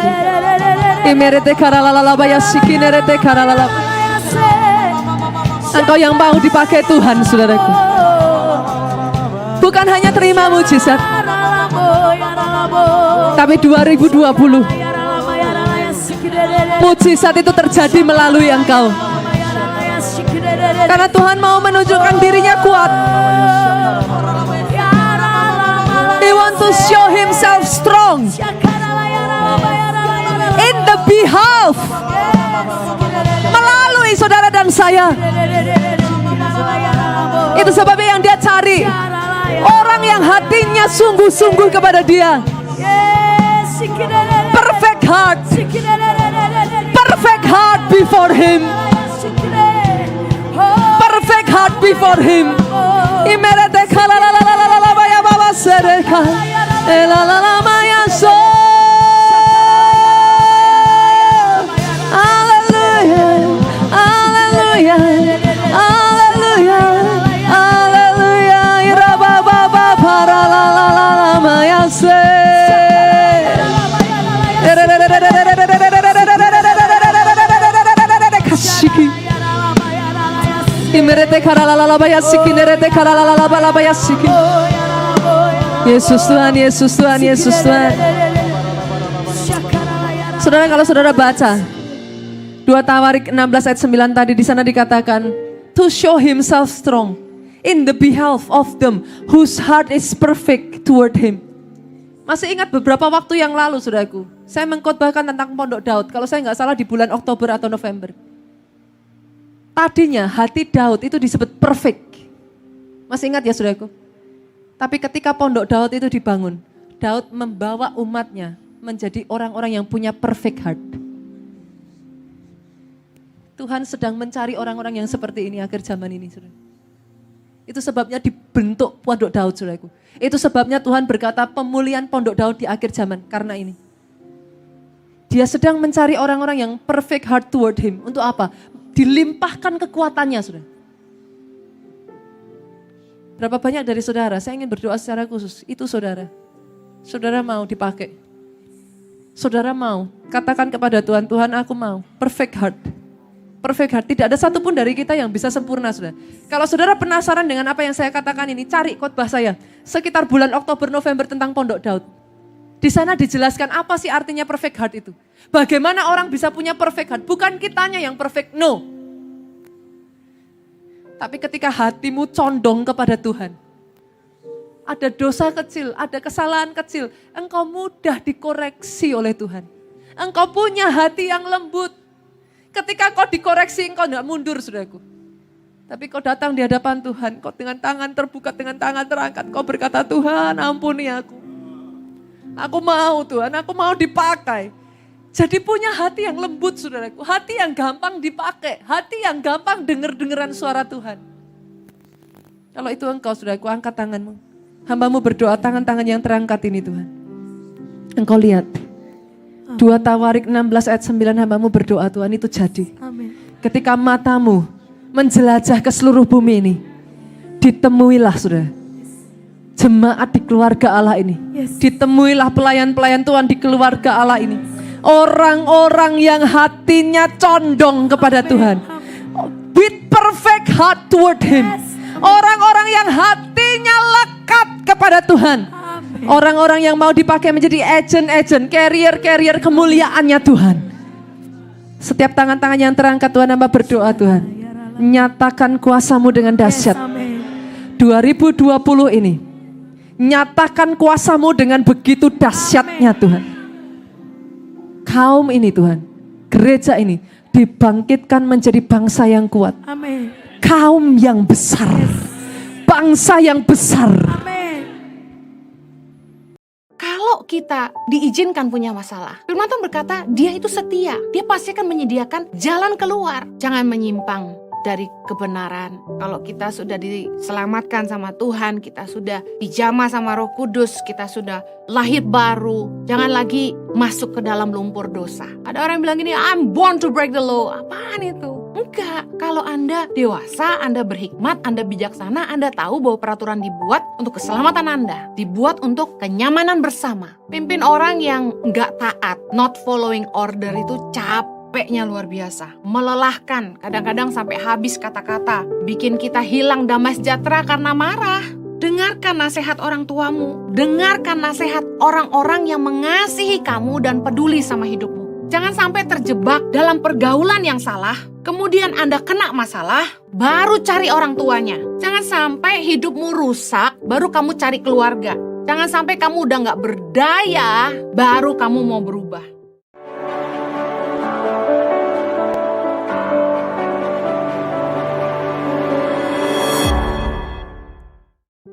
Imerete karalalabayasiki nerete karalalab. Engkau yang mau dipakai Tuhan, saudaraku. Bukan hanya terima mujizat, tapi 2020 mujizat itu terjadi melalui engkau. Karena Tuhan mau menunjukkan dirinya kuat. He want to show himself strong in the behalf, melalui saudara dan saya. Itu sebabnya yang dia cari orang yang hatinya sungguh-sungguh kepada dia. Perfect heart. Perfect heart before him. Perfect heart before him. Imerete kalalalala baya baba sereka. Elalala maya so. Hallelujah. Hallelujah. Hallelujah. Hallelujah. Iraba baba paralalala maya se. Yesus Tuhan, Yesus Tuhan, Yesus Tuhan. Saudara, kalau saudara baca 2 Tawarik 16 ayat 9 tadi, di sana dikatakan to show himself strong in the behalf of them whose heart is perfect toward him. Masih ingat beberapa waktu yang lalu, saudaraku, saya mengkhotbahkan tentang Pondok Daud. Kalau saya nggak salah di bulan Oktober atau November. Tadinya hati Daud itu disebut perfect. Masih ingat ya, saudaraku? Tapi ketika Pondok Daud itu dibangun, Daud membawa umatnya menjadi orang-orang yang punya perfect heart. Tuhan sedang mencari orang-orang yang seperti ini akhir zaman ini, saudara. Itu sebabnya dibentuk Pondok Daud, saudaraku. Itu sebabnya Tuhan berkata pemulihan Pondok Daud di akhir zaman karena ini. Dia sedang mencari orang-orang yang perfect heart toward him. Untuk apa? Dilimpahkan kekuatannya, saudara. Berapa banyak dari saudara, saya ingin berdoa secara khusus. Itu saudara. Saudara mau dipakai. Saudara mau, katakan kepada Tuhan, Tuhan aku mau perfect heart. Perfect heart, tidak ada satupun dari kita yang bisa sempurna, saudara. Kalau saudara penasaran dengan apa yang saya katakan ini, cari khotbah saya. Sekitar bulan Oktober, November tentang Pondok Daud. Di sana dijelaskan apa sih artinya perfect heart itu. Bagaimana orang bisa punya perfect heart. Bukan kitanya yang perfect, no. Tapi ketika hatimu condong kepada Tuhan. Ada dosa kecil, ada kesalahan kecil. Engkau mudah dikoreksi oleh Tuhan. Engkau punya hati yang lembut. Ketika kau dikoreksi, engkau tidak mundur, saudaraku. Tapi kau datang di hadapan Tuhan. Kau dengan tangan terbuka, dengan tangan terangkat. Kau berkata, Tuhan ampuni aku. Aku mau Tuhan, aku mau dipakai. Jadi punya hati yang lembut, saudaraku. Hati yang gampang dipakai. Hati yang gampang dengar-dengaran suara Tuhan. Kalau itu engkau, saudaraku, angkat tanganmu. Hambamu berdoa, tangan-tangan yang terangkat ini Tuhan. Engkau lihat. 2 Tawarik 16 ayat 9 hambamu berdoa, Tuhan itu jadi. Amin. Ketika matamu menjelajah ke seluruh bumi ini. Ditemuilah, saudara. Jemaat di keluarga Allah ini. Yes. Ditemuilah pelayan-pelayan Tuhan di keluarga Allah ini. Orang-orang yang hatinya condong kepada Tuhan. With perfect heart toward him. Orang-orang yang hatinya lekat kepada Tuhan. Orang-orang yang mau dipakai menjadi agent-agent, carrier-carrier kemuliaannya Tuhan. Setiap tangan-tangan yang terangkat Tuhan, hamba berdoa Tuhan. Nyatakan kuasa-Mu dengan dahsyat. 2020 ini. Nyatakan kuasa-Mu dengan begitu dahsyatnya Tuhan. Kaum ini Tuhan, gereja ini dibangkitkan menjadi bangsa yang kuat. Amin. Kaum yang besar. Bangsa yang besar. Kalau kita diizinkan punya masalah, Firman Tuhan berkata, Dia itu setia. Dia pasti akan menyediakan jalan keluar. Jangan menyimpang dari kebenaran. Kalau kita sudah diselamatkan sama Tuhan, kita sudah dijamah sama Roh Kudus, kita sudah lahir baru, jangan lagi masuk ke dalam lumpur dosa. Ada orang yang bilang gini, I'm born to break the law. Apaan itu? Enggak, kalau Anda dewasa, Anda berhikmat, Anda bijaksana, Anda tahu bahwa peraturan dibuat untuk keselamatan Anda, dibuat untuk kenyamanan bersama. Pimpin orang yang enggak taat, not following order itu capeknya luar biasa, melelahkan, kadang-kadang sampai habis kata-kata, bikin kita hilang damai sejahtera karena marah. Dengarkan nasihat orang tuamu, dengarkan nasihat orang-orang yang mengasihi kamu dan peduli sama hidupmu. Jangan sampai terjebak dalam pergaulan yang salah, kemudian Anda kena masalah, baru cari orang tuanya. Jangan sampai hidupmu rusak, baru kamu cari keluarga. Jangan sampai kamu udah gak berdaya, baru kamu mau berubah.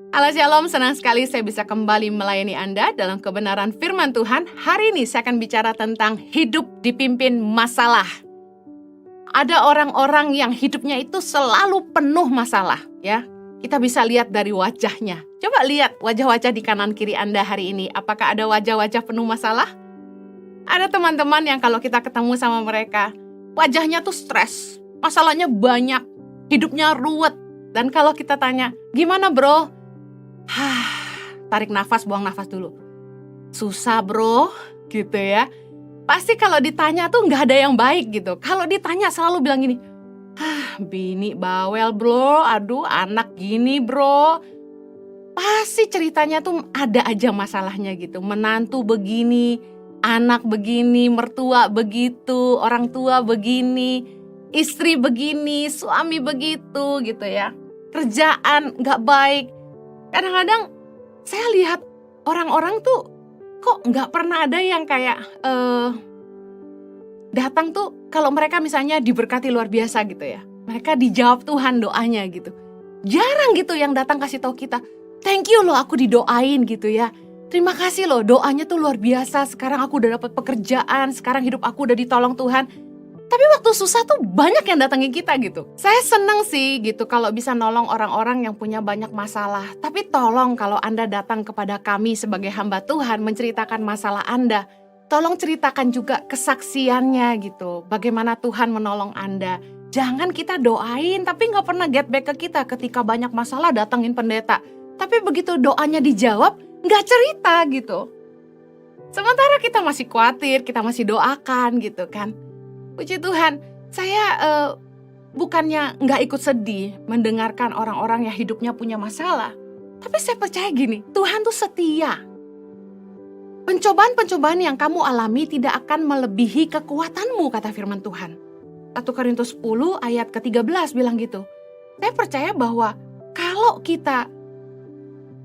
Halo Shalom, senang sekali saya bisa kembali melayani Anda dalam kebenaran firman Tuhan. Hari ini saya akan bicara tentang hidup dipimpin masalah. Ada orang-orang yang hidupnya itu selalu penuh masalah, ya. Kita bisa lihat dari wajahnya. Coba lihat wajah-wajah di kanan kiri Anda hari ini. Apakah ada wajah-wajah penuh masalah? Ada teman-teman yang kalau kita ketemu sama mereka, wajahnya tuh stres, masalahnya banyak, hidupnya ruwet. Dan kalau kita tanya, gimana bro? Tarik nafas, buang nafas dulu. Susah bro, gitu ya. Pasti kalau ditanya tuh gak ada yang baik gitu. Kalau ditanya selalu bilang gini, bini bawel bro, aduh anak gini bro. Pasti ceritanya tuh ada aja masalahnya gitu. Menantu begini, anak begini, mertua begitu, orang tua begini, istri begini, suami begitu gitu ya. Kerjaan gak baik. Kadang-kadang saya lihat orang-orang tuh kok nggak pernah ada yang kayak datang tuh kalau mereka misalnya diberkati luar biasa gitu ya. Mereka dijawab Tuhan doanya gitu. Jarang gitu yang datang kasih tahu kita, thank you loh aku didoain gitu ya. Terima kasih loh doanya tuh luar biasa. Sekarang aku udah dapat pekerjaan, sekarang hidup aku udah ditolong Tuhan. Tapi waktu susah tuh banyak yang datangin kita gitu. Saya seneng sih gitu kalau bisa nolong orang-orang yang punya banyak masalah. Tapi tolong kalau Anda datang kepada kami sebagai hamba Tuhan menceritakan masalah Anda, tolong ceritakan juga kesaksiannya gitu. Bagaimana Tuhan menolong Anda. Jangan kita doain tapi gak pernah get back ke kita ketika banyak masalah datangin pendeta. Tapi begitu doanya dijawab, gak cerita gitu. Sementara kita masih khawatir, kita masih doakan gitu kan. Puji Tuhan, saya bukannya nggak ikut sedih mendengarkan orang-orang yang hidupnya punya masalah. Tapi saya percaya gini, Tuhan tuh setia. Pencobaan-pencobaan yang kamu alami tidak akan melebihi kekuatanmu, kata firman Tuhan. 1 Korintus 10 ayat ke-13 bilang gitu. Saya percaya bahwa kalau kita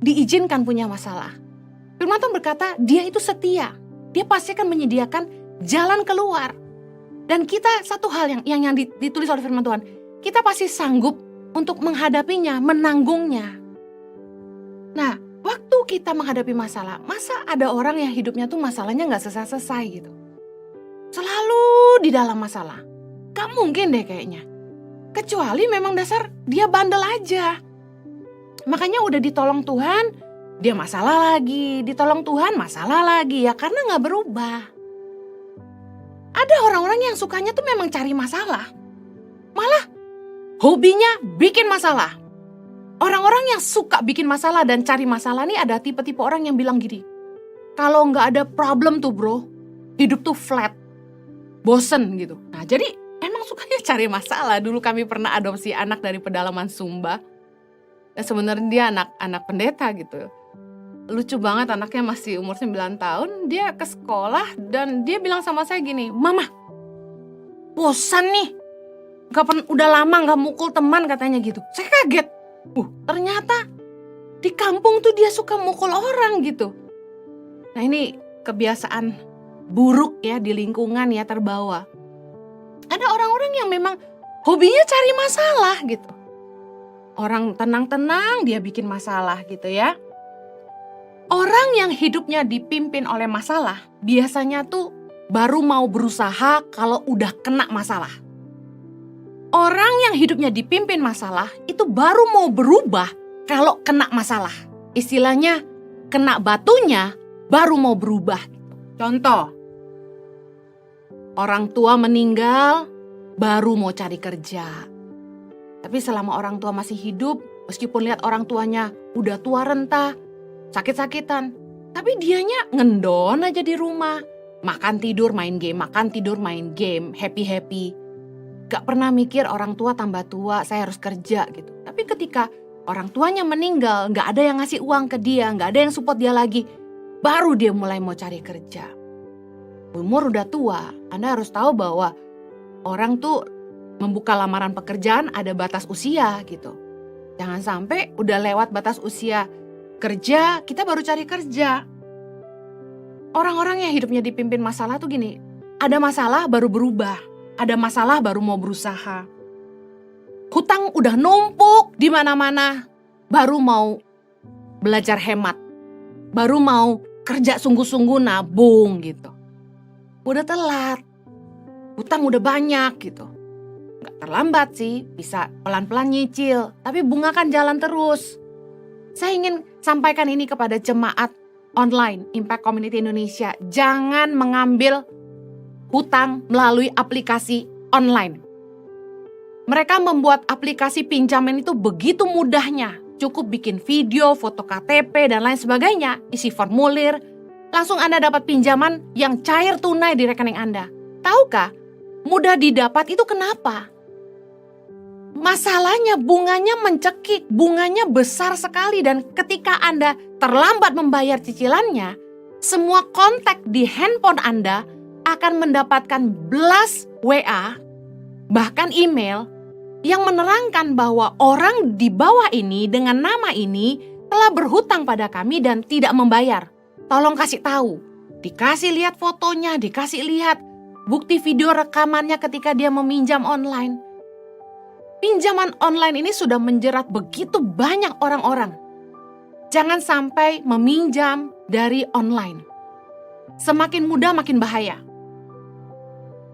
diizinkan punya masalah, firman Tuhan berkata dia itu setia. Dia pasti akan menyediakan jalan keluar. Dan kita satu hal yang ditulis oleh firman Tuhan, kita pasti sanggup untuk menghadapinya, menanggungnya. Nah, waktu kita menghadapi masalah, masa ada orang yang hidupnya tuh masalahnya gak selesai-selesai gitu. Selalu di dalam masalah. Gak mungkin deh kayaknya. Kecuali memang dasar dia bandel aja. Makanya udah ditolong Tuhan, dia masalah lagi. Ditolong Tuhan, masalah lagi. Ya karena gak berubah. Ada orang-orang yang sukanya tuh memang cari masalah. Malah hobinya bikin masalah. Orang-orang yang suka bikin masalah dan cari masalah nih ada tipe-tipe orang yang bilang gini. Kalau nggak ada problem tuh bro, hidup tuh flat, bosen gitu. Nah jadi emang sukanya cari masalah. Dulu kami pernah adopsi anak dari pedalaman Sumba. Dan sebenarnya dia anak pendeta gitu. Lucu banget, anaknya masih umur 9 tahun, dia ke sekolah dan dia bilang sama saya gini, Mama, bosan nih. Udah lama gak mukul teman katanya gitu. Saya kaget. Ternyata di kampung tuh dia suka mukul orang gitu. Nah ini kebiasaan buruk ya di lingkungan ya terbawa. Ada orang-orang yang memang hobinya cari masalah gitu. Orang tenang-tenang dia bikin masalah gitu ya. Orang yang hidupnya dipimpin oleh masalah biasanya tuh baru mau berusaha kalau udah kena masalah. Orang yang hidupnya dipimpin masalah itu baru mau berubah kalau kena masalah. Istilahnya kena batunya baru mau berubah. Contoh, orang tua meninggal baru mau cari kerja. Tapi selama orang tua masih hidup, meskipun lihat orang tuanya udah tua renta, sakit-sakitan, tapi dianya ngendon aja di rumah. Makan tidur main game, happy-happy. Gak pernah mikir orang tua tambah tua, saya harus kerja gitu. Tapi ketika orang tuanya meninggal, gak ada yang ngasih uang ke dia, gak ada yang support dia lagi, baru dia mulai mau cari kerja. Umur udah tua, Anda harus tahu bahwa orang tuh membuka lamaran pekerjaan ada batas usia gitu. Jangan sampai udah lewat batas usia kerja, kita baru cari kerja. Orang-orang yang hidupnya dipimpin masalah tuh gini, ada masalah baru berubah, ada masalah baru mau berusaha. Hutang udah numpuk di mana-mana, baru mau belajar hemat, baru mau kerja sungguh-sungguh nabung gitu. Udah telat, hutang udah banyak gitu. Gak terlambat sih, bisa pelan-pelan nyicil, tapi bunga kan jalan terus. Saya ingin sampaikan ini kepada jemaat online Impact Community Indonesia. Jangan mengambil hutang melalui aplikasi online. Mereka membuat aplikasi pinjaman itu begitu mudahnya. Cukup bikin video, foto KTP, dan lain sebagainya. Isi formulir, langsung Anda dapat pinjaman yang cair tunai di rekening Anda. Tahukah, mudah didapat itu kenapa? Masalahnya bunganya mencekik, bunganya besar sekali, dan ketika Anda terlambat membayar cicilannya, semua kontak di handphone Anda akan mendapatkan blast WA, bahkan email yang menerangkan bahwa orang di bawah ini dengan nama ini telah berhutang pada kami dan tidak membayar. Tolong kasih tahu, dikasih lihat fotonya, dikasih lihat bukti video rekamannya ketika dia meminjam online. Pinjaman online ini sudah menjerat begitu banyak orang-orang. Jangan sampai meminjam dari online. Semakin mudah makin bahaya.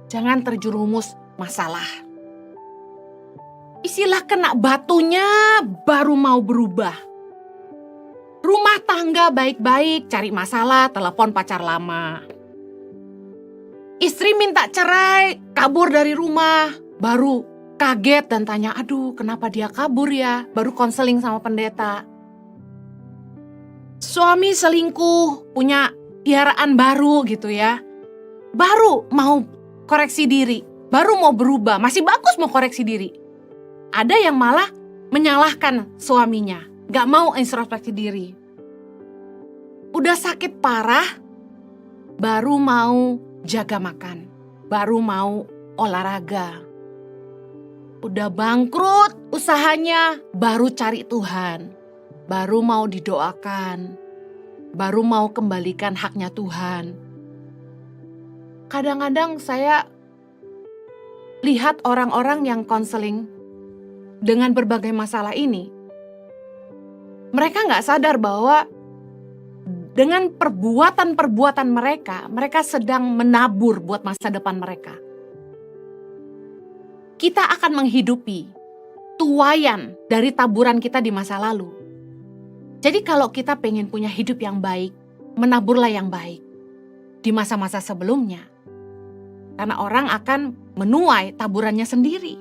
Jangan terjerumus masalah. Istilah kena batunya baru mau berubah. Rumah tangga baik-baik, cari masalah, telepon pacar lama. Istri minta cerai, kabur dari rumah, baru kaget dan tanya, aduh kenapa dia kabur ya? Baru konseling sama pendeta. Suami selingkuh, punya piaraan baru gitu ya. Baru mau koreksi diri, baru mau berubah, masih bagus mau koreksi diri. Ada yang malah menyalahkan suaminya, gak mau introspeksi diri. Udah sakit parah, baru mau jaga makan, baru mau olahraga. Udah bangkrut usahanya, baru cari Tuhan, baru mau didoakan, baru mau kembalikan haknya Tuhan. Kadang-kadang saya lihat orang-orang yang konseling dengan berbagai masalah ini, mereka gak sadar bahwa dengan perbuatan-perbuatan mereka sedang menabur buat masa depan mereka. Kita akan menghidupi tuaian dari taburan kita di masa lalu. Jadi kalau kita pengen punya hidup yang baik, menaburlah yang baik di masa-masa sebelumnya. Karena orang akan menuai taburannya sendiri.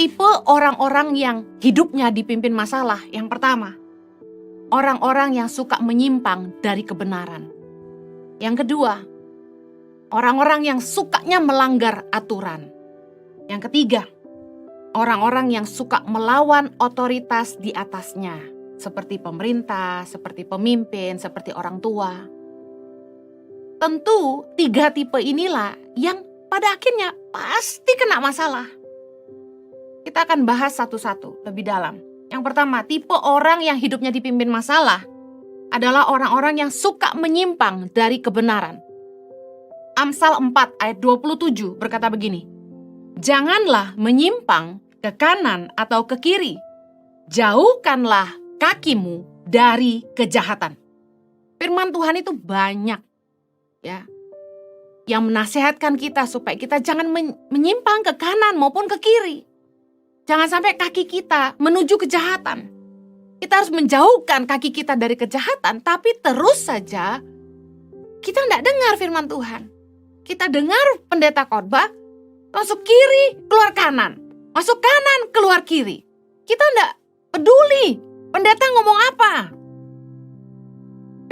Tipe orang-orang yang hidupnya dipimpin masalah, yang pertama, orang-orang yang suka menyimpang dari kebenaran. Yang kedua, orang-orang yang sukanya melanggar aturan. Yang ketiga, orang-orang yang suka melawan otoritas di atasnya, seperti pemerintah, seperti pemimpin, seperti orang tua. Tentu 3 tipe inilah yang pada akhirnya pasti kena masalah. Kita akan bahas satu-satu lebih dalam. Yang pertama, tipe orang yang hidupnya dipimpin masalah adalah orang-orang yang suka menyimpang dari kebenaran. Amsal 4 ayat 27 berkata begini, "Janganlah menyimpang ke kanan atau ke kiri. Jauhkanlah kakimu dari kejahatan." Firman Tuhan itu banyak ya yang menasehatkan kita supaya kita jangan menyimpang ke kanan maupun ke kiri. Jangan sampai kaki kita menuju kejahatan. Kita harus menjauhkan kaki kita dari kejahatan, tapi terus saja kita tidak dengar firman Tuhan. Kita dengar pendeta khotbah, masuk kiri, keluar kanan. Masuk kanan, keluar kiri. Kita tidak peduli pendeta ngomong apa.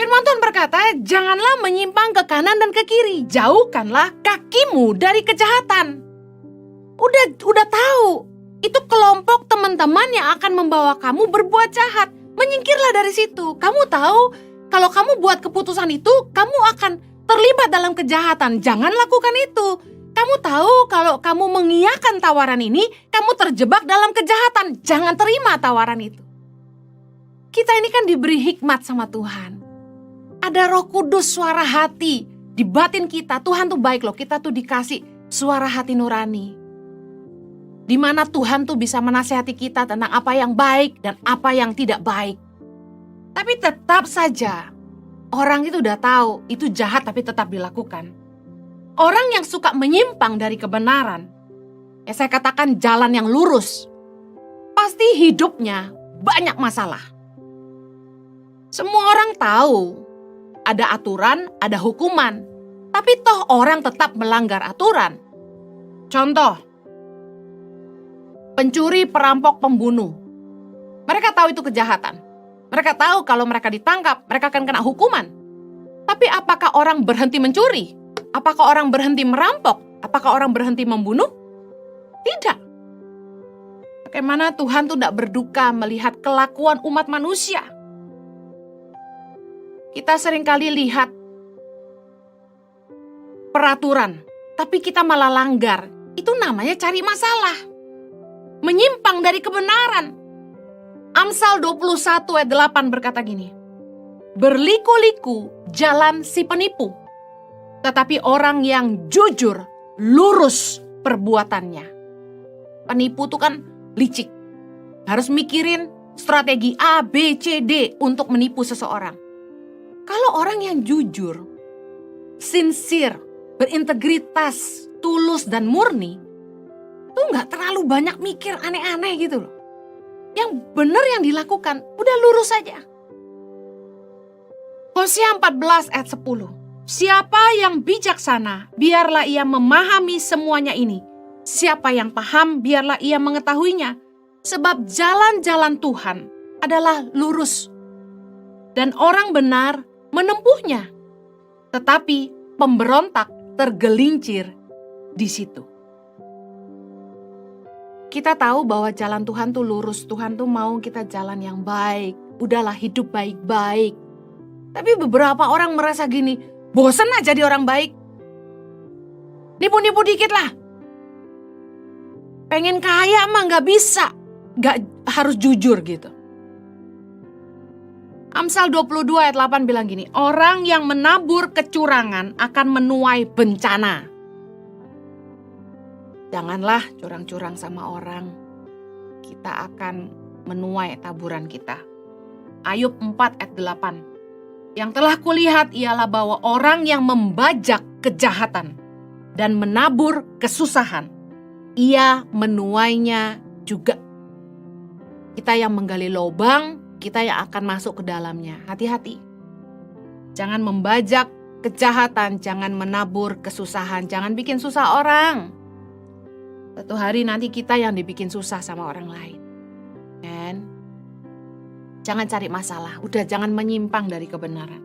Firman Tuhan berkata, janganlah menyimpang ke kanan dan ke kiri. Jauhkanlah kakimu dari kejahatan. Udah tahu. Itu kelompok teman-teman yang akan membawa kamu berbuat jahat. Menyingkirlah dari situ. Kamu tahu kalau kamu buat keputusan itu, kamu akan terlibat dalam kejahatan. Jangan lakukan itu. Kamu tahu kalau kamu mengiyakan tawaran ini, kamu terjebak dalam kejahatan. Jangan terima tawaran itu. Kita ini kan diberi hikmat sama Tuhan. Ada Roh Kudus, suara hati di batin kita. Tuhan tuh baik loh, kita tuh dikasih suara hati nurani. Di mana Tuhan tuh bisa menasihati kita tentang apa yang baik dan apa yang tidak baik. Tapi tetap saja orang itu udah tahu itu jahat tapi tetap dilakukan. Orang yang suka menyimpang dari kebenaran, ya saya katakan jalan yang lurus, pasti hidupnya banyak masalah. Semua orang tahu ada aturan, ada hukuman, tapi toh orang tetap melanggar aturan. Contoh, pencuri, perampok, pembunuh. Mereka tahu itu kejahatan. Mereka tahu kalau mereka ditangkap, mereka akan kena hukuman. Tapi apakah orang berhenti mencuri? Apakah orang berhenti merampok? Apakah orang berhenti membunuh? Tidak. Bagaimana Tuhan tuh tidak berduka melihat kelakuan umat manusia. Kita seringkali lihat peraturan, tapi kita malah langgar. Itu namanya cari masalah. Menyimpang dari kebenaran. Amsal 21 ayat 8 berkata gini, "Berliku-liku jalan si penipu, tetapi orang yang jujur lurus perbuatannya." Penipu itu kan licik. Harus mikirin strategi A, B, C, D untuk menipu seseorang. Kalau orang yang jujur, sincere, berintegritas, tulus dan murni, tuh gak terlalu banyak mikir aneh-aneh gitu loh. Yang benar yang dilakukan, udah lurus saja. Hosea 14 ayat 10. "Siapa yang bijaksana, biarlah ia memahami semuanya ini. Siapa yang paham, biarlah ia mengetahuinya. Sebab jalan-jalan Tuhan adalah lurus, dan orang benar menempuhnya. Tetapi pemberontak tergelincir di situ." Kita tahu bahwa jalan Tuhan tuh lurus. Tuhan tuh mau kita jalan yang baik. Udahlah hidup baik-baik. Tapi beberapa orang merasa gini, bosan lah jadi orang baik. Nipu-nipu dikit lah. Pengen kaya mah gak bisa. Gak harus jujur gitu. Amsal 22 ayat 8 bilang gini, "Orang yang menabur kecurangan akan menuai bencana." Janganlah curang-curang sama orang. Kita akan menuai taburan kita. Ayub 4 ayat 8. "Yang telah kulihat ialah bahwa orang yang membajak kejahatan dan menabur kesusahan, ia menuainya juga." Kita yang menggali lubang, kita yang akan masuk ke dalamnya. Hati-hati. Jangan membajak kejahatan, jangan menabur kesusahan, jangan bikin susah orang. Suatu hari nanti kita yang dibikin susah sama orang lain. Dan jangan cari masalah, udah jangan menyimpang dari kebenaran.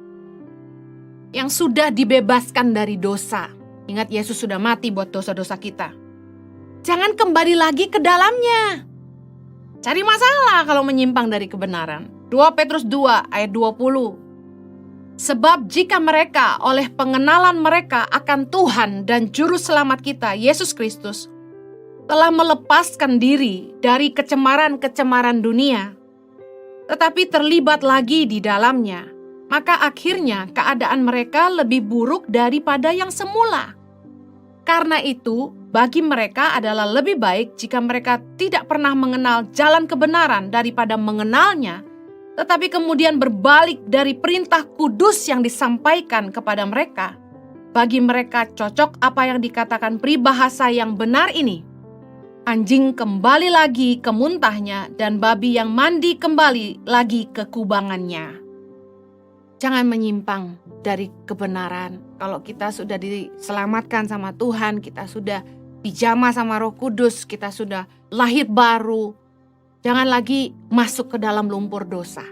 Yang sudah dibebaskan dari dosa. Ingat Yesus sudah mati buat dosa-dosa kita. Jangan kembali lagi ke dalamnya. Cari masalah kalau menyimpang dari kebenaran. 2 Petrus 2 ayat 20. Sebab jika mereka oleh pengenalan mereka akan Tuhan dan Juru Selamat kita, Yesus Kristus, telah melepaskan diri dari kecemaran-kecemaran dunia, tetapi terlibat lagi di dalamnya, maka akhirnya keadaan mereka lebih buruk daripada yang semula. Karena itu, bagi mereka adalah lebih baik jika mereka tidak pernah mengenal jalan kebenaran daripada mengenalnya, tetapi kemudian berbalik dari perintah kudus yang disampaikan kepada mereka. Bagi mereka cocok apa yang dikatakan peribahasa yang benar ini. Anjing kembali lagi ke muntahnya dan babi yang mandi kembali lagi ke kubangannya. Jangan menyimpang dari kebenaran. Kalau kita sudah diselamatkan sama Tuhan, kita sudah dijamah sama Roh Kudus, kita sudah lahir baru, jangan lagi masuk ke dalam lumpur dosa.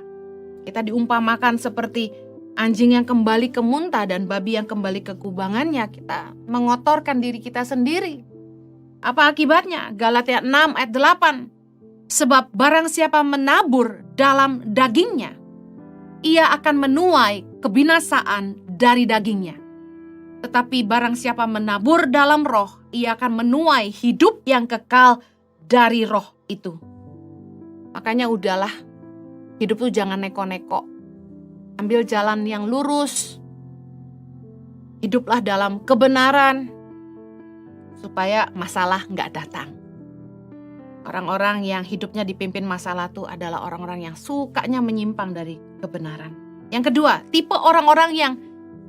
Kita diumpamakan seperti anjing yang kembali ke muntah dan babi yang kembali ke kubangannya. Kita mengotorkan diri kita sendiri. Apa akibatnya? Galatia 6 ayat 8. Sebab barang siapa menabur dalam dagingnya, ia akan menuai kebinasaan dari dagingnya. Tetapi barang siapa menabur dalam roh, ia akan menuai hidup yang kekal dari roh itu. Makanya udahlah, hidup tuh jangan neko-neko. Ambil jalan yang lurus. Hiduplah dalam kebenaran, supaya masalah nggak datang. Orang-orang yang hidupnya dipimpin masalah itu adalah orang-orang yang sukanya menyimpang dari kebenaran. Yang kedua, tipe orang-orang yang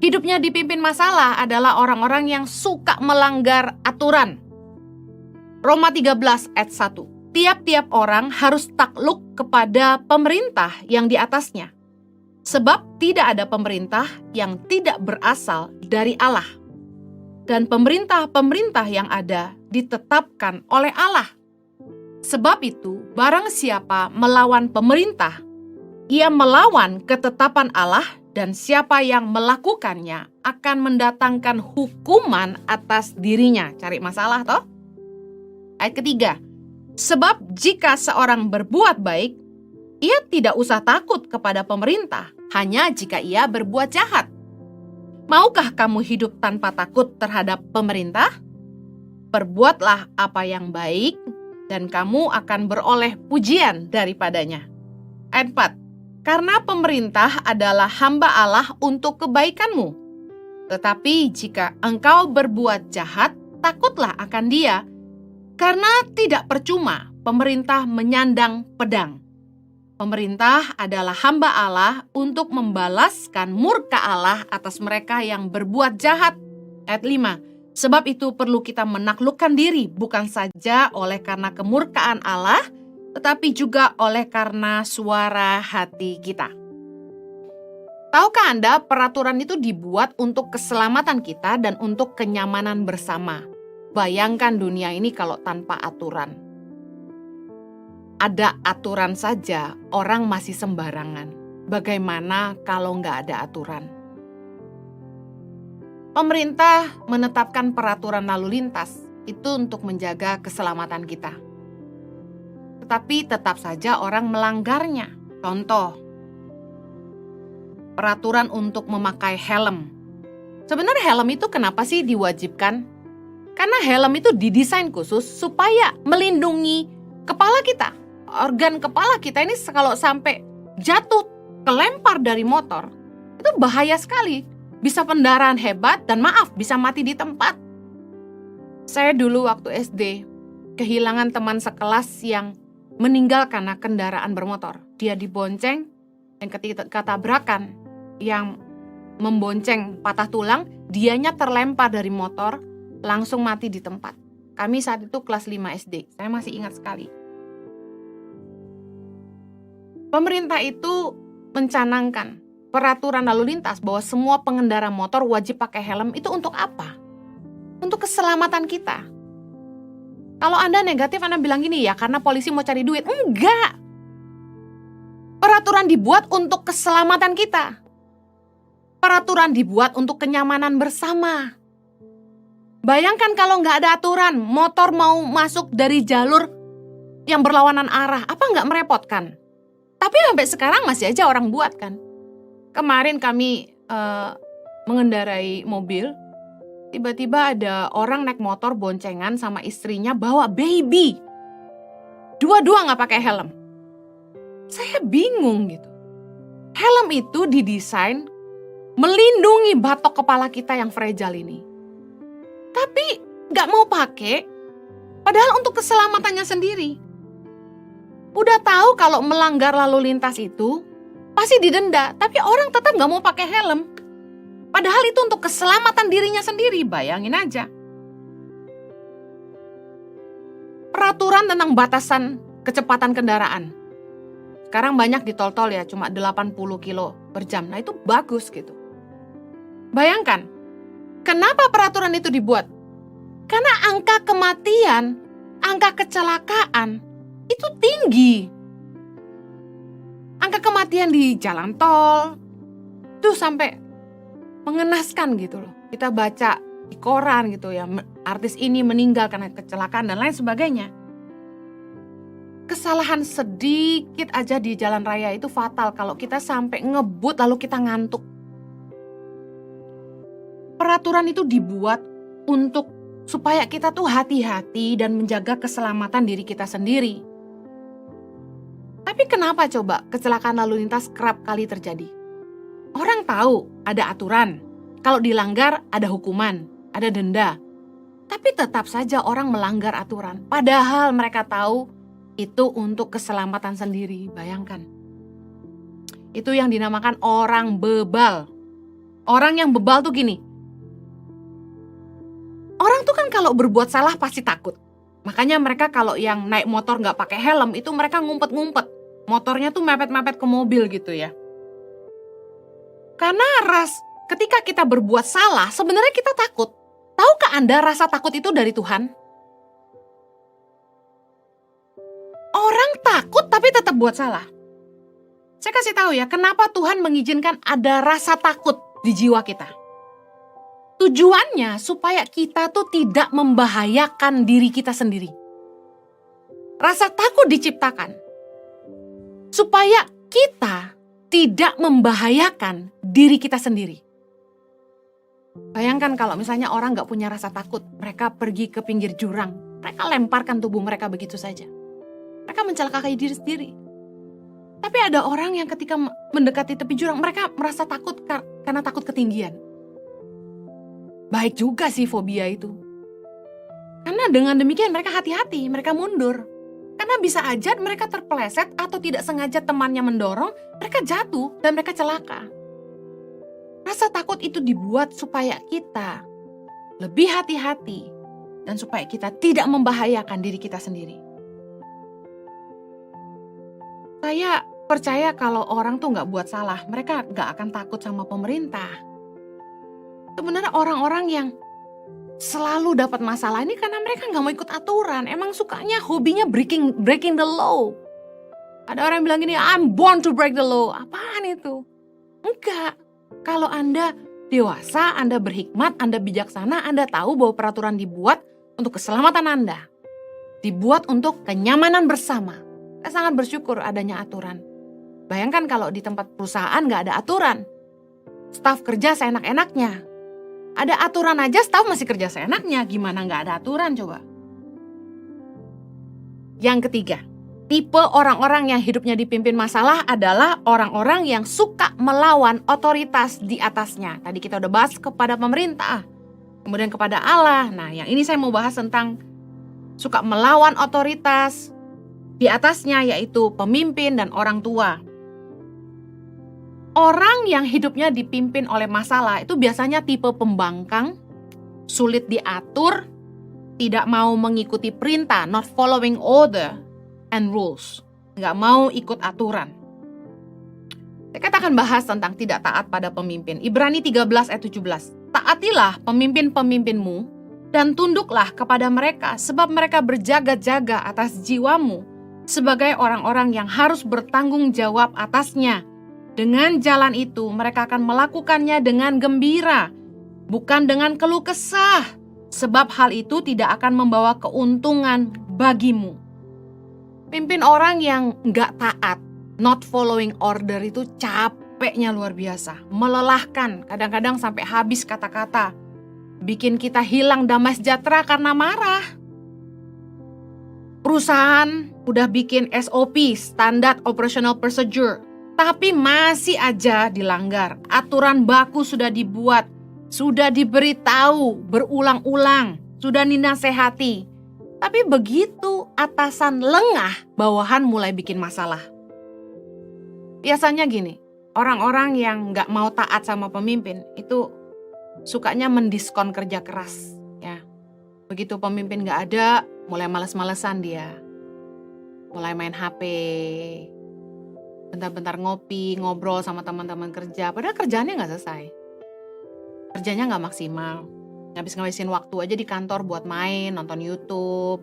hidupnya dipimpin masalah adalah orang-orang yang suka melanggar aturan. Roma 13 ayat 1. Tiap-tiap orang harus takluk kepada pemerintah yang di atasnya. Sebab tidak ada pemerintah yang tidak berasal dari Allah. Dan pemerintah-pemerintah yang ada ditetapkan oleh Allah. Sebab itu, barang siapa melawan pemerintah, ia melawan ketetapan Allah, dan siapa yang melakukannya akan mendatangkan hukuman atas dirinya. Cari masalah toh? Ayat ketiga, sebab jika seorang berbuat baik, ia tidak usah takut kepada pemerintah, hanya jika ia berbuat jahat. Maukah kamu hidup tanpa takut terhadap pemerintah? Perbuatlah apa yang baik, dan kamu akan beroleh pujian daripadanya. Ayat 4. Karena pemerintah adalah hamba Allah untuk kebaikanmu. Tetapi jika engkau berbuat jahat, takutlah akan dia, karena tidak percuma pemerintah menyandang pedang. Pemerintah adalah hamba Allah untuk membalaskan murka Allah atas mereka yang berbuat jahat. Ayat 5. Sebab itu perlu kita menaklukkan diri bukan saja oleh karena kemurkaan Allah, tetapi juga oleh karena suara hati kita. Tahukah Anda, peraturan itu dibuat untuk keselamatan kita dan untuk kenyamanan bersama. Bayangkan dunia ini kalau tanpa aturan. Ada aturan saja, orang masih sembarangan. Bagaimana kalau nggak ada aturan? Pemerintah menetapkan peraturan lalu lintas itu untuk menjaga keselamatan kita. Tetapi tetap saja orang melanggarnya. Contoh, peraturan untuk memakai helm. Sebenarnya helm itu kenapa sih diwajibkan? Karena helm itu didesain khusus supaya melindungi kepala kita. Organ kepala kita ini kalau sampai jatuh, kelempar dari motor, itu bahaya sekali. Bisa pendarahan hebat dan maaf, bisa mati di tempat. Saya dulu waktu SD, kehilangan teman sekelas yang meninggal karena kendaraan bermotor. Dia dibonceng dan ketika tabrakan yang membonceng patah tulang, dianya terlempar dari motor, langsung mati di tempat. Kami saat itu kelas 5 SD, saya masih ingat sekali. Pemerintah itu mencanangkan peraturan lalu lintas bahwa semua pengendara motor wajib pakai helm. Itu untuk apa? Untuk keselamatan kita. Kalau Anda negatif, Anda bilang gini, ya karena polisi mau cari duit. Enggak. Peraturan dibuat untuk keselamatan kita. Peraturan dibuat untuk kenyamanan bersama. Bayangkan kalau nggak ada aturan, motor mau masuk dari jalur yang berlawanan arah, apa nggak merepotkan? Tapi sampai sekarang masih aja orang buat kan. Kemarin kami mengendarai mobil, tiba-tiba ada orang naik motor boncengan sama istrinya bawa baby. Dua-dua nggak pakai helm. Saya bingung gitu. Helm itu didesain melindungi batok kepala kita yang fragile ini. Tapi nggak mau pakai, padahal untuk keselamatannya sendiri. Udah tahu kalau melanggar lalu lintas itu pasti didenda, tapi orang tetap nggak mau pakai helm. Padahal itu untuk keselamatan dirinya sendiri, bayangin aja. Peraturan tentang batasan kecepatan kendaraan. Sekarang banyak di tol-tol ya, cuma 80 kilo per jam. Nah itu bagus gitu. Bayangkan, kenapa peraturan itu dibuat? Karena angka kematian, angka kecelakaan itu tinggi. Angka kematian di jalan tol itu sampai mengenaskan gitu loh. Kita baca di koran gitu ya, artis ini meninggal karena kecelakaan dan lain sebagainya. Kesalahan sedikit aja di jalan raya itu fatal kalau kita sampai ngebut lalu kita ngantuk. Peraturan itu dibuat supaya kita tuh hati-hati dan menjaga keselamatan diri kita sendiri. Tapi kenapa coba kecelakaan lalu lintas kerap kali terjadi? Orang tahu ada aturan, kalau dilanggar ada hukuman, ada denda. Tapi tetap saja orang melanggar aturan, padahal mereka tahu itu untuk keselamatan sendiri, bayangkan. Itu yang dinamakan orang bebal. Orang yang bebal tuh gini. Orang tuh kan kalau berbuat salah pasti takut. Makanya mereka kalau yang naik motor gak pakai helm itu mereka ngumpet-ngumpet. Motornya tuh mepet-mepet ke mobil gitu ya. Karena ketika kita berbuat salah sebenarnya kita takut. Tahukah Anda rasa takut itu dari Tuhan? Orang takut tapi tetap buat salah. Saya kasih tahu ya, kenapa Tuhan mengizinkan ada rasa takut di jiwa kita. Tujuannya supaya kita tuh tidak membahayakan diri kita sendiri. Rasa takut diciptakan supaya kita tidak membahayakan diri kita sendiri. Bayangkan kalau misalnya orang gak punya rasa takut, mereka pergi ke pinggir jurang, mereka lemparkan tubuh mereka begitu saja. Mereka mencelakai diri sendiri. Tapi ada orang yang ketika mendekati tepi jurang, mereka merasa takut karena takut ketinggian. Baik juga sih fobia itu. Karena dengan demikian mereka hati-hati, mereka mundur. Karena bisa aja mereka terpeleset atau tidak sengaja temannya mendorong, mereka jatuh dan mereka celaka. Rasa takut itu dibuat supaya kita lebih hati-hati dan supaya kita tidak membahayakan diri kita sendiri. Saya percaya kalau orang tuh gak buat salah, mereka gak akan takut sama pemerintah. Sebenarnya orang-orang yang selalu dapat masalah ini karena mereka gak mau ikut aturan. Emang sukanya, hobinya breaking the law. Ada orang yang bilang gini, I'm born to break the law. Apaan itu? Enggak. Kalau Anda dewasa, Anda berhikmat, Anda bijaksana, Anda tahu bahwa peraturan dibuat untuk keselamatan Anda. Dibuat untuk kenyamanan bersama. Saya sangat bersyukur adanya aturan. Bayangkan kalau di tempat perusahaan gak ada aturan. Staf kerja seenak-enaknya. Ada aturan aja staf masih kerja seenaknya. Gimana gak ada aturan coba? Yang ketiga, tipe orang-orang yang hidupnya dipimpin masalah adalah orang-orang yang suka melawan otoritas di atasnya. Tadi kita udah bahas kepada pemerintah, kemudian kepada Allah. Nah, yang ini saya mau bahas tentang suka melawan otoritas di atasnya, yaitu pemimpin dan orang tua. Orang yang hidupnya dipimpin oleh masalah itu biasanya tipe pembangkang, sulit diatur, tidak mau mengikuti perintah, not following order and rules. Nggak mau ikut aturan. Kita akan bahas tentang tidak taat pada pemimpin. Ibrani 13 ayat 17. Taatilah pemimpin-pemimpinmu dan tunduklah kepada mereka sebab mereka berjaga-jaga atas jiwamu sebagai orang-orang yang harus bertanggung jawab atasnya. Dengan jalan itu mereka akan melakukannya dengan gembira, bukan dengan keluh kesah, sebab hal itu tidak akan membawa keuntungan bagimu. Pimpin orang yang nggak taat, not following order itu capeknya luar biasa, melelahkan, kadang-kadang sampai habis kata-kata, bikin kita hilang damai sejahtera karena marah. Perusahaan udah bikin SOP, Standard Operational Procedure, tapi masih aja dilanggar. Aturan baku sudah dibuat, sudah diberitahu berulang-ulang, sudah dinasehati. Tapi begitu atasan lengah, bawahan mulai bikin masalah. Biasanya gini, orang-orang yang gak mau taat sama pemimpin itu sukanya mendiskon kerja keras. Ya. Begitu pemimpin gak ada, mulai males-malesan dia. Mulai main HP, bentar-bentar ngopi, ngobrol sama teman-teman kerja. Padahal kerjaannya gak selesai. Kerjanya gak maksimal. Ngabis-ngabisin waktu aja di kantor buat main, nonton YouTube,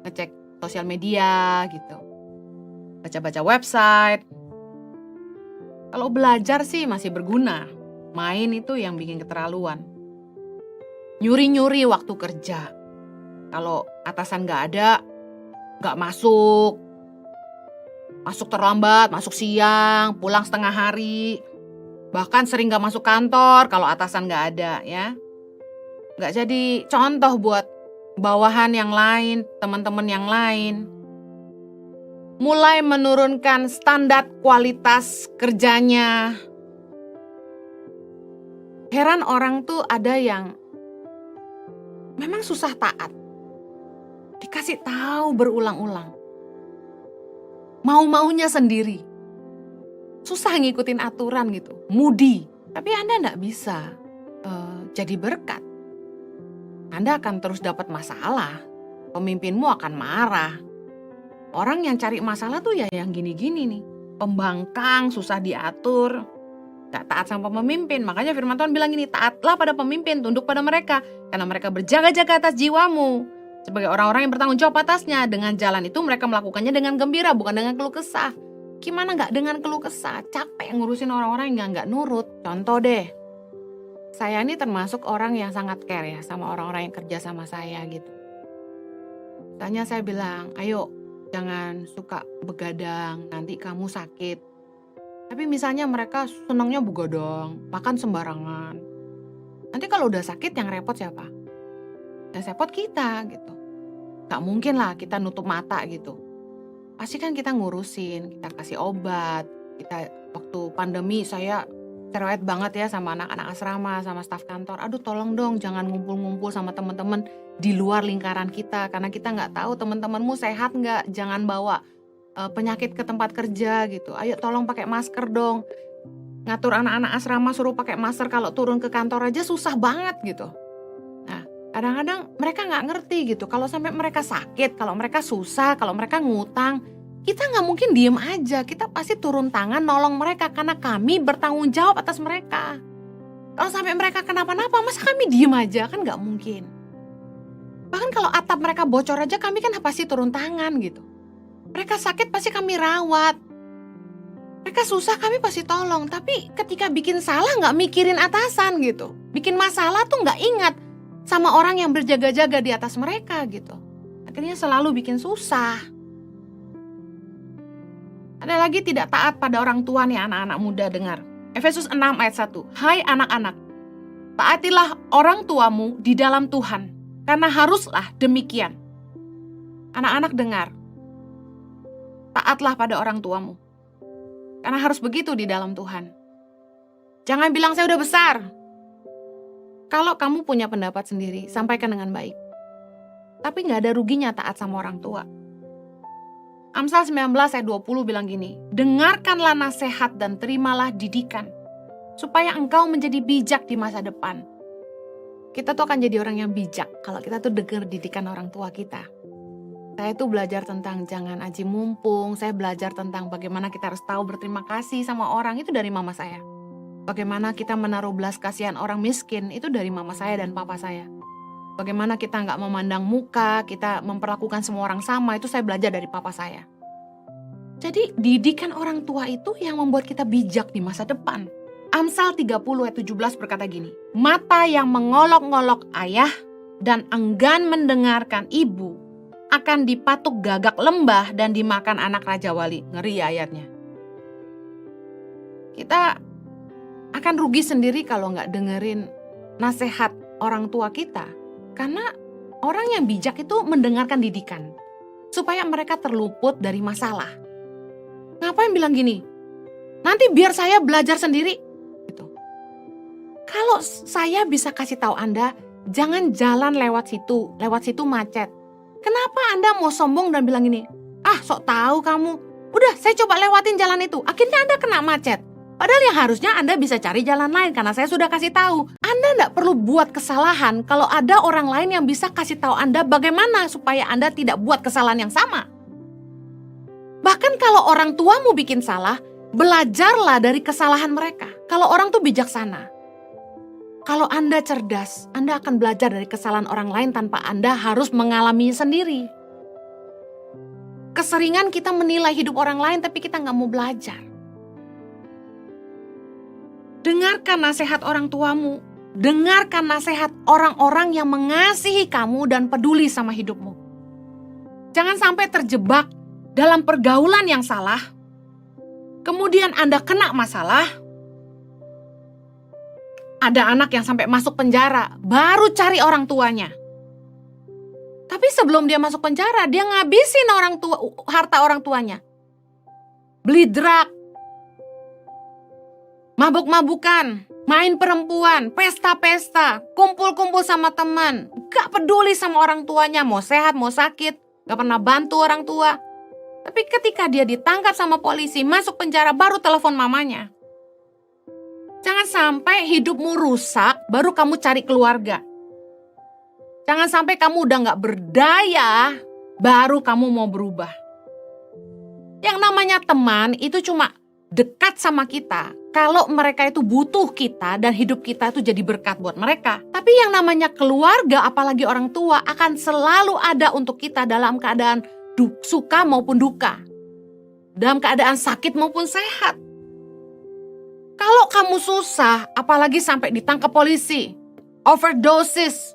ngecek sosial media gitu. Baca-baca website. Kalau belajar sih masih berguna. Main itu yang bikin keterlaluan. Nyuri-nyuri waktu kerja. Kalau atasan gak ada, gak masuk. Masuk terlambat, masuk siang, pulang setengah hari. Bahkan sering gak masuk kantor kalau atasan gak ada ya. Gak jadi contoh buat bawahan yang lain, teman-teman yang lain. Mulai menurunkan standar kualitas kerjanya. Heran orang tuh ada yang memang susah taat. Dikasih tahu berulang-ulang. Mau-maunya sendiri. Susah ngikutin aturan gitu. Moody. Tapi Anda gak bisa jadi berkat. Anda akan terus dapat masalah. Pemimpinmu akan marah. Orang yang cari masalah tuh ya yang gini-gini nih. Pembangkang, susah diatur. Gak taat sama pemimpin. Makanya firman Tuhan bilang gini, taatlah pada pemimpin, tunduk pada mereka. Karena mereka berjaga-jaga atas jiwamu. Sebagai orang-orang yang bertanggung jawab atasnya. Dengan jalan itu mereka melakukannya dengan gembira, bukan dengan keluh kesah. Gimana gak dengan keluh kesah? Capek ngurusin orang-orang yang gak nurut. Contoh deh. Saya ini termasuk orang yang sangat care ya sama orang-orang yang kerja sama saya gitu. Tanya saya bilang, ayo jangan suka begadang, nanti kamu sakit. Tapi misalnya mereka senangnya begadang, makan sembarangan. Nanti kalau udah sakit yang repot siapa? Yang repot kita gitu. Gak mungkin lah kita nutup mata gitu. Pasti kan kita ngurusin, kita kasih obat. Kita waktu pandemi saya cerewet banget ya sama anak-anak asrama, sama staf kantor. Aduh tolong dong jangan ngumpul-ngumpul sama teman-teman di luar lingkaran kita. Karena kita gak tahu teman-temanmu sehat gak. Jangan bawa penyakit ke tempat kerja gitu. Ayo tolong pakai masker dong. Ngatur anak-anak asrama suruh pakai masker kalau turun ke kantor aja susah banget gitu. Nah kadang-kadang mereka gak ngerti gitu. Kalau sampai mereka sakit, kalau mereka susah, kalau mereka ngutang, kita gak mungkin diem aja, kita pasti turun tangan nolong mereka karena kami bertanggung jawab atas mereka. Kalau sampai mereka kenapa-napa, masa kami diem aja? Kan gak mungkin. Bahkan kalau atap mereka bocor aja kami kan pasti turun tangan gitu. Mereka sakit pasti kami rawat. Mereka susah kami pasti tolong. Tapi ketika bikin salah gak mikirin atasan gitu. Bikin masalah tuh gak ingat sama orang yang berjaga-jaga di atas mereka gitu. Akhirnya selalu bikin susah. Ada lagi tidak taat pada orang tua nih anak-anak muda dengar. Efesus 6 ayat 1. Hai anak-anak, taatilah orang tuamu di dalam Tuhan, karena haruslah demikian. Anak-anak dengar, taatlah pada orang tuamu, karena harus begitu di dalam Tuhan. Jangan bilang saya udah besar. Kalau kamu punya pendapat sendiri, sampaikan dengan baik. Tapi gak ada ruginya taat sama orang tua. Amsal 19 ayat 20 bilang gini, dengarkanlah nasihat dan terimalah didikan, supaya engkau menjadi bijak di masa depan. Kita tuh akan jadi orang yang bijak kalau kita tuh dengar didikan orang tua kita. Saya tuh belajar tentang jangan aji mumpung, saya belajar tentang bagaimana kita harus tahu berterima kasih sama orang, itu dari mama saya. Bagaimana kita menaruh belas kasihan orang miskin, itu dari mama saya dan papa saya. Bagaimana kita gak memandang muka, kita memperlakukan semua orang sama, itu saya belajar dari papa saya. Jadi didikan orang tua itu yang membuat kita bijak di masa depan. Amsal 30 ayat 17 berkata gini, mata yang mengolok-ngolok ayah dan enggan mendengarkan ibu akan dipatuk gagak lembah dan dimakan anak raja wali. Ngeri ya ayatnya. Kita akan rugi sendiri kalau nggak dengerin nasihat orang tua kita. Karena orang yang bijak itu mendengarkan didikan supaya mereka terluput dari masalah. Ngapain bilang gini? Nanti biar saya belajar sendiri. Gitu. Kalau saya bisa kasih tahu Anda, jangan jalan lewat situ macet. Kenapa Anda mau sombong dan bilang gini? Ah, sok tahu kamu. Udah, saya coba lewatin jalan itu. Akhirnya Anda kena macet. Padahal yang harusnya Anda bisa cari jalan lain karena saya sudah kasih tahu. Anda tidak perlu buat kesalahan kalau ada orang lain yang bisa kasih tahu Anda bagaimana supaya Anda tidak buat kesalahan yang sama. Bahkan kalau orang tuamu bikin salah, belajarlah dari kesalahan mereka. Kalau orang tuh bijaksana. Kalau Anda cerdas, Anda akan belajar dari kesalahan orang lain tanpa Anda harus mengalaminya sendiri. Keseringan kita menilai hidup orang lain tapi kita nggak mau belajar. Dengarkan nasihat orang tuamu. Dengarkan nasihat orang-orang yang mengasihi kamu dan peduli sama hidupmu. Jangan sampai terjebak dalam pergaulan yang salah. Kemudian Anda kena masalah. Ada anak yang sampai masuk penjara, baru cari orang tuanya. Tapi sebelum dia masuk penjara, dia ngabisin harta orang tuanya. Beli drug, mabuk-mabukan, main perempuan, pesta-pesta, kumpul-kumpul sama teman. Gak peduli sama orang tuanya, mau sehat, mau sakit. Gak pernah bantu orang tua. Tapi ketika dia ditangkap sama polisi, masuk penjara, baru telepon mamanya. Jangan sampai hidupmu rusak, baru kamu cari keluarga. Jangan sampai kamu udah gak berdaya, baru kamu mau berubah. Yang namanya teman itu cuma dekat sama kita kalau mereka itu butuh kita dan hidup kita itu jadi berkat buat mereka. Tapi yang namanya keluarga, apalagi orang tua, akan selalu ada untuk kita dalam keadaan suka maupun duka. Dalam keadaan sakit maupun sehat. Kalau kamu susah, apalagi sampai ditangkap polisi, overdosis,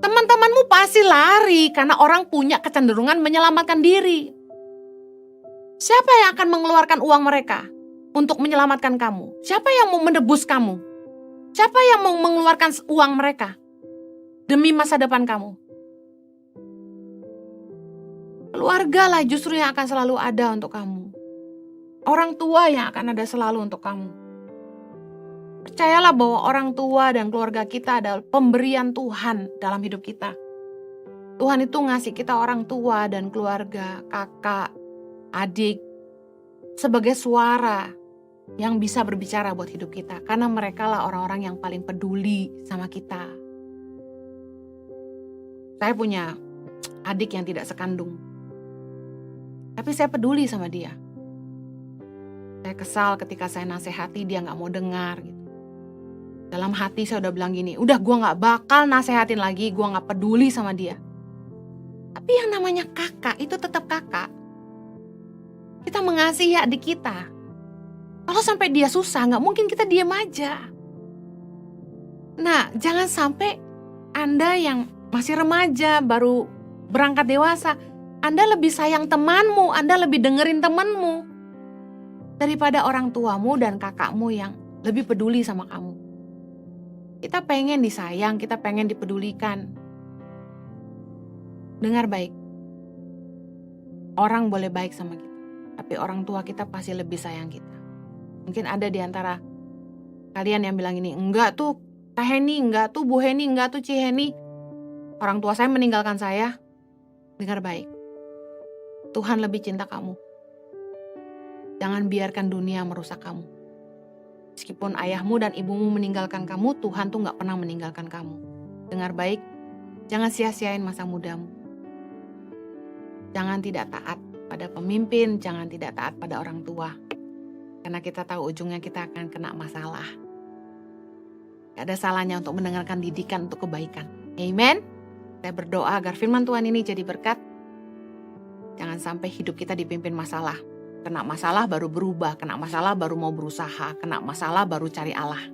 teman-temanmu pasti lari karena orang punya kecenderungan menyelamatkan diri. Siapa yang akan mengeluarkan uang mereka untuk menyelamatkan kamu? Siapa yang mau menebus kamu? Siapa yang mau mengeluarkan uang mereka demi masa depan kamu? Keluarga lah justru yang akan selalu ada untuk kamu. Orang tua yang akan ada selalu untuk kamu. Percayalah bahwa orang tua dan keluarga kita adalah pemberian Tuhan dalam hidup kita. Tuhan itu ngasih kita orang tua dan keluarga, kakak, adik, sebagai suara yang bisa berbicara buat hidup kita. Karena mereka lah orang-orang yang paling peduli sama kita. Saya punya adik yang tidak sekandung. Tapi saya peduli sama dia. Saya kesal ketika saya nasihati dia gak mau dengar gitu. Dalam hati saya udah bilang gini, udah gue gak bakal nasehatin lagi, gue gak peduli sama dia. Tapi yang namanya kakak itu tetap kakak. Kita mengasihi adik kita. Kalau sampai dia susah, gak mungkin kita diam aja. Nah, jangan sampai Anda yang masih remaja, baru berangkat dewasa, Anda lebih sayang temanmu, Anda lebih dengerin temanmu daripada orang tuamu dan kakakmu yang lebih peduli sama kamu. Kita pengen disayang, kita pengen dipedulikan. Dengar baik. Orang boleh baik sama kita, tapi orang tua kita pasti lebih sayang kita. Mungkin ada di antara kalian yang bilang ini, enggak tuh Kak Heni, enggak tuh Bu Heni, enggak tuh Ci Heni. Orang tua saya meninggalkan saya. Dengar baik. Tuhan lebih cinta kamu. Jangan biarkan dunia merusak kamu. Meskipun ayahmu dan ibumu meninggalkan kamu, Tuhan tuh gak pernah meninggalkan kamu. Dengar baik, jangan sia-siain masa mudamu. Jangan tidak taat pada pemimpin, jangan tidak taat pada orang tua. Karena kita tahu ujungnya kita akan kena masalah. Gak ada salahnya untuk mendengarkan didikan untuk kebaikan. Amen. Saya berdoa agar firman Tuhan ini jadi berkat. Jangan sampai hidup kita dipimpin masalah. Kena masalah baru berubah, kena masalah baru mau berusaha, kena masalah baru cari Allah.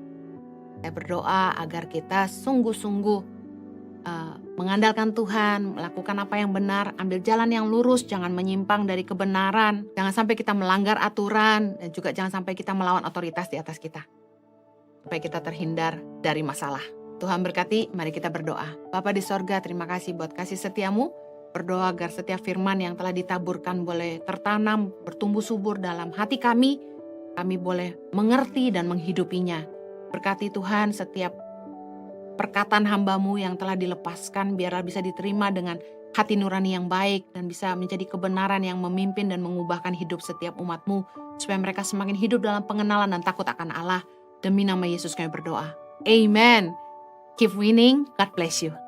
Saya berdoa agar kita sungguh-sungguh mengandalkan Tuhan, melakukan apa yang benar, ambil jalan yang lurus, jangan menyimpang dari kebenaran, jangan sampai kita melanggar aturan, dan juga jangan sampai kita melawan otoritas di atas kita. Supaya kita terhindar dari masalah. Tuhan berkati, mari kita berdoa. Bapa di sorga, terima kasih buat kasih setiamu. Berdoa agar setiap firman yang telah ditaburkan boleh tertanam, bertumbuh subur dalam hati kami boleh mengerti dan menghidupinya. Berkati Tuhan setiap perkataan hamba-Mu yang telah dilepaskan, biarlah bisa diterima dengan hati nurani yang baik dan bisa menjadi kebenaran yang memimpin dan mengubahkan hidup setiap umat-Mu, supaya mereka semakin hidup dalam pengenalan dan takut akan Allah. Demi nama Yesus kami berdoa. Amen. Keep winning. God bless you.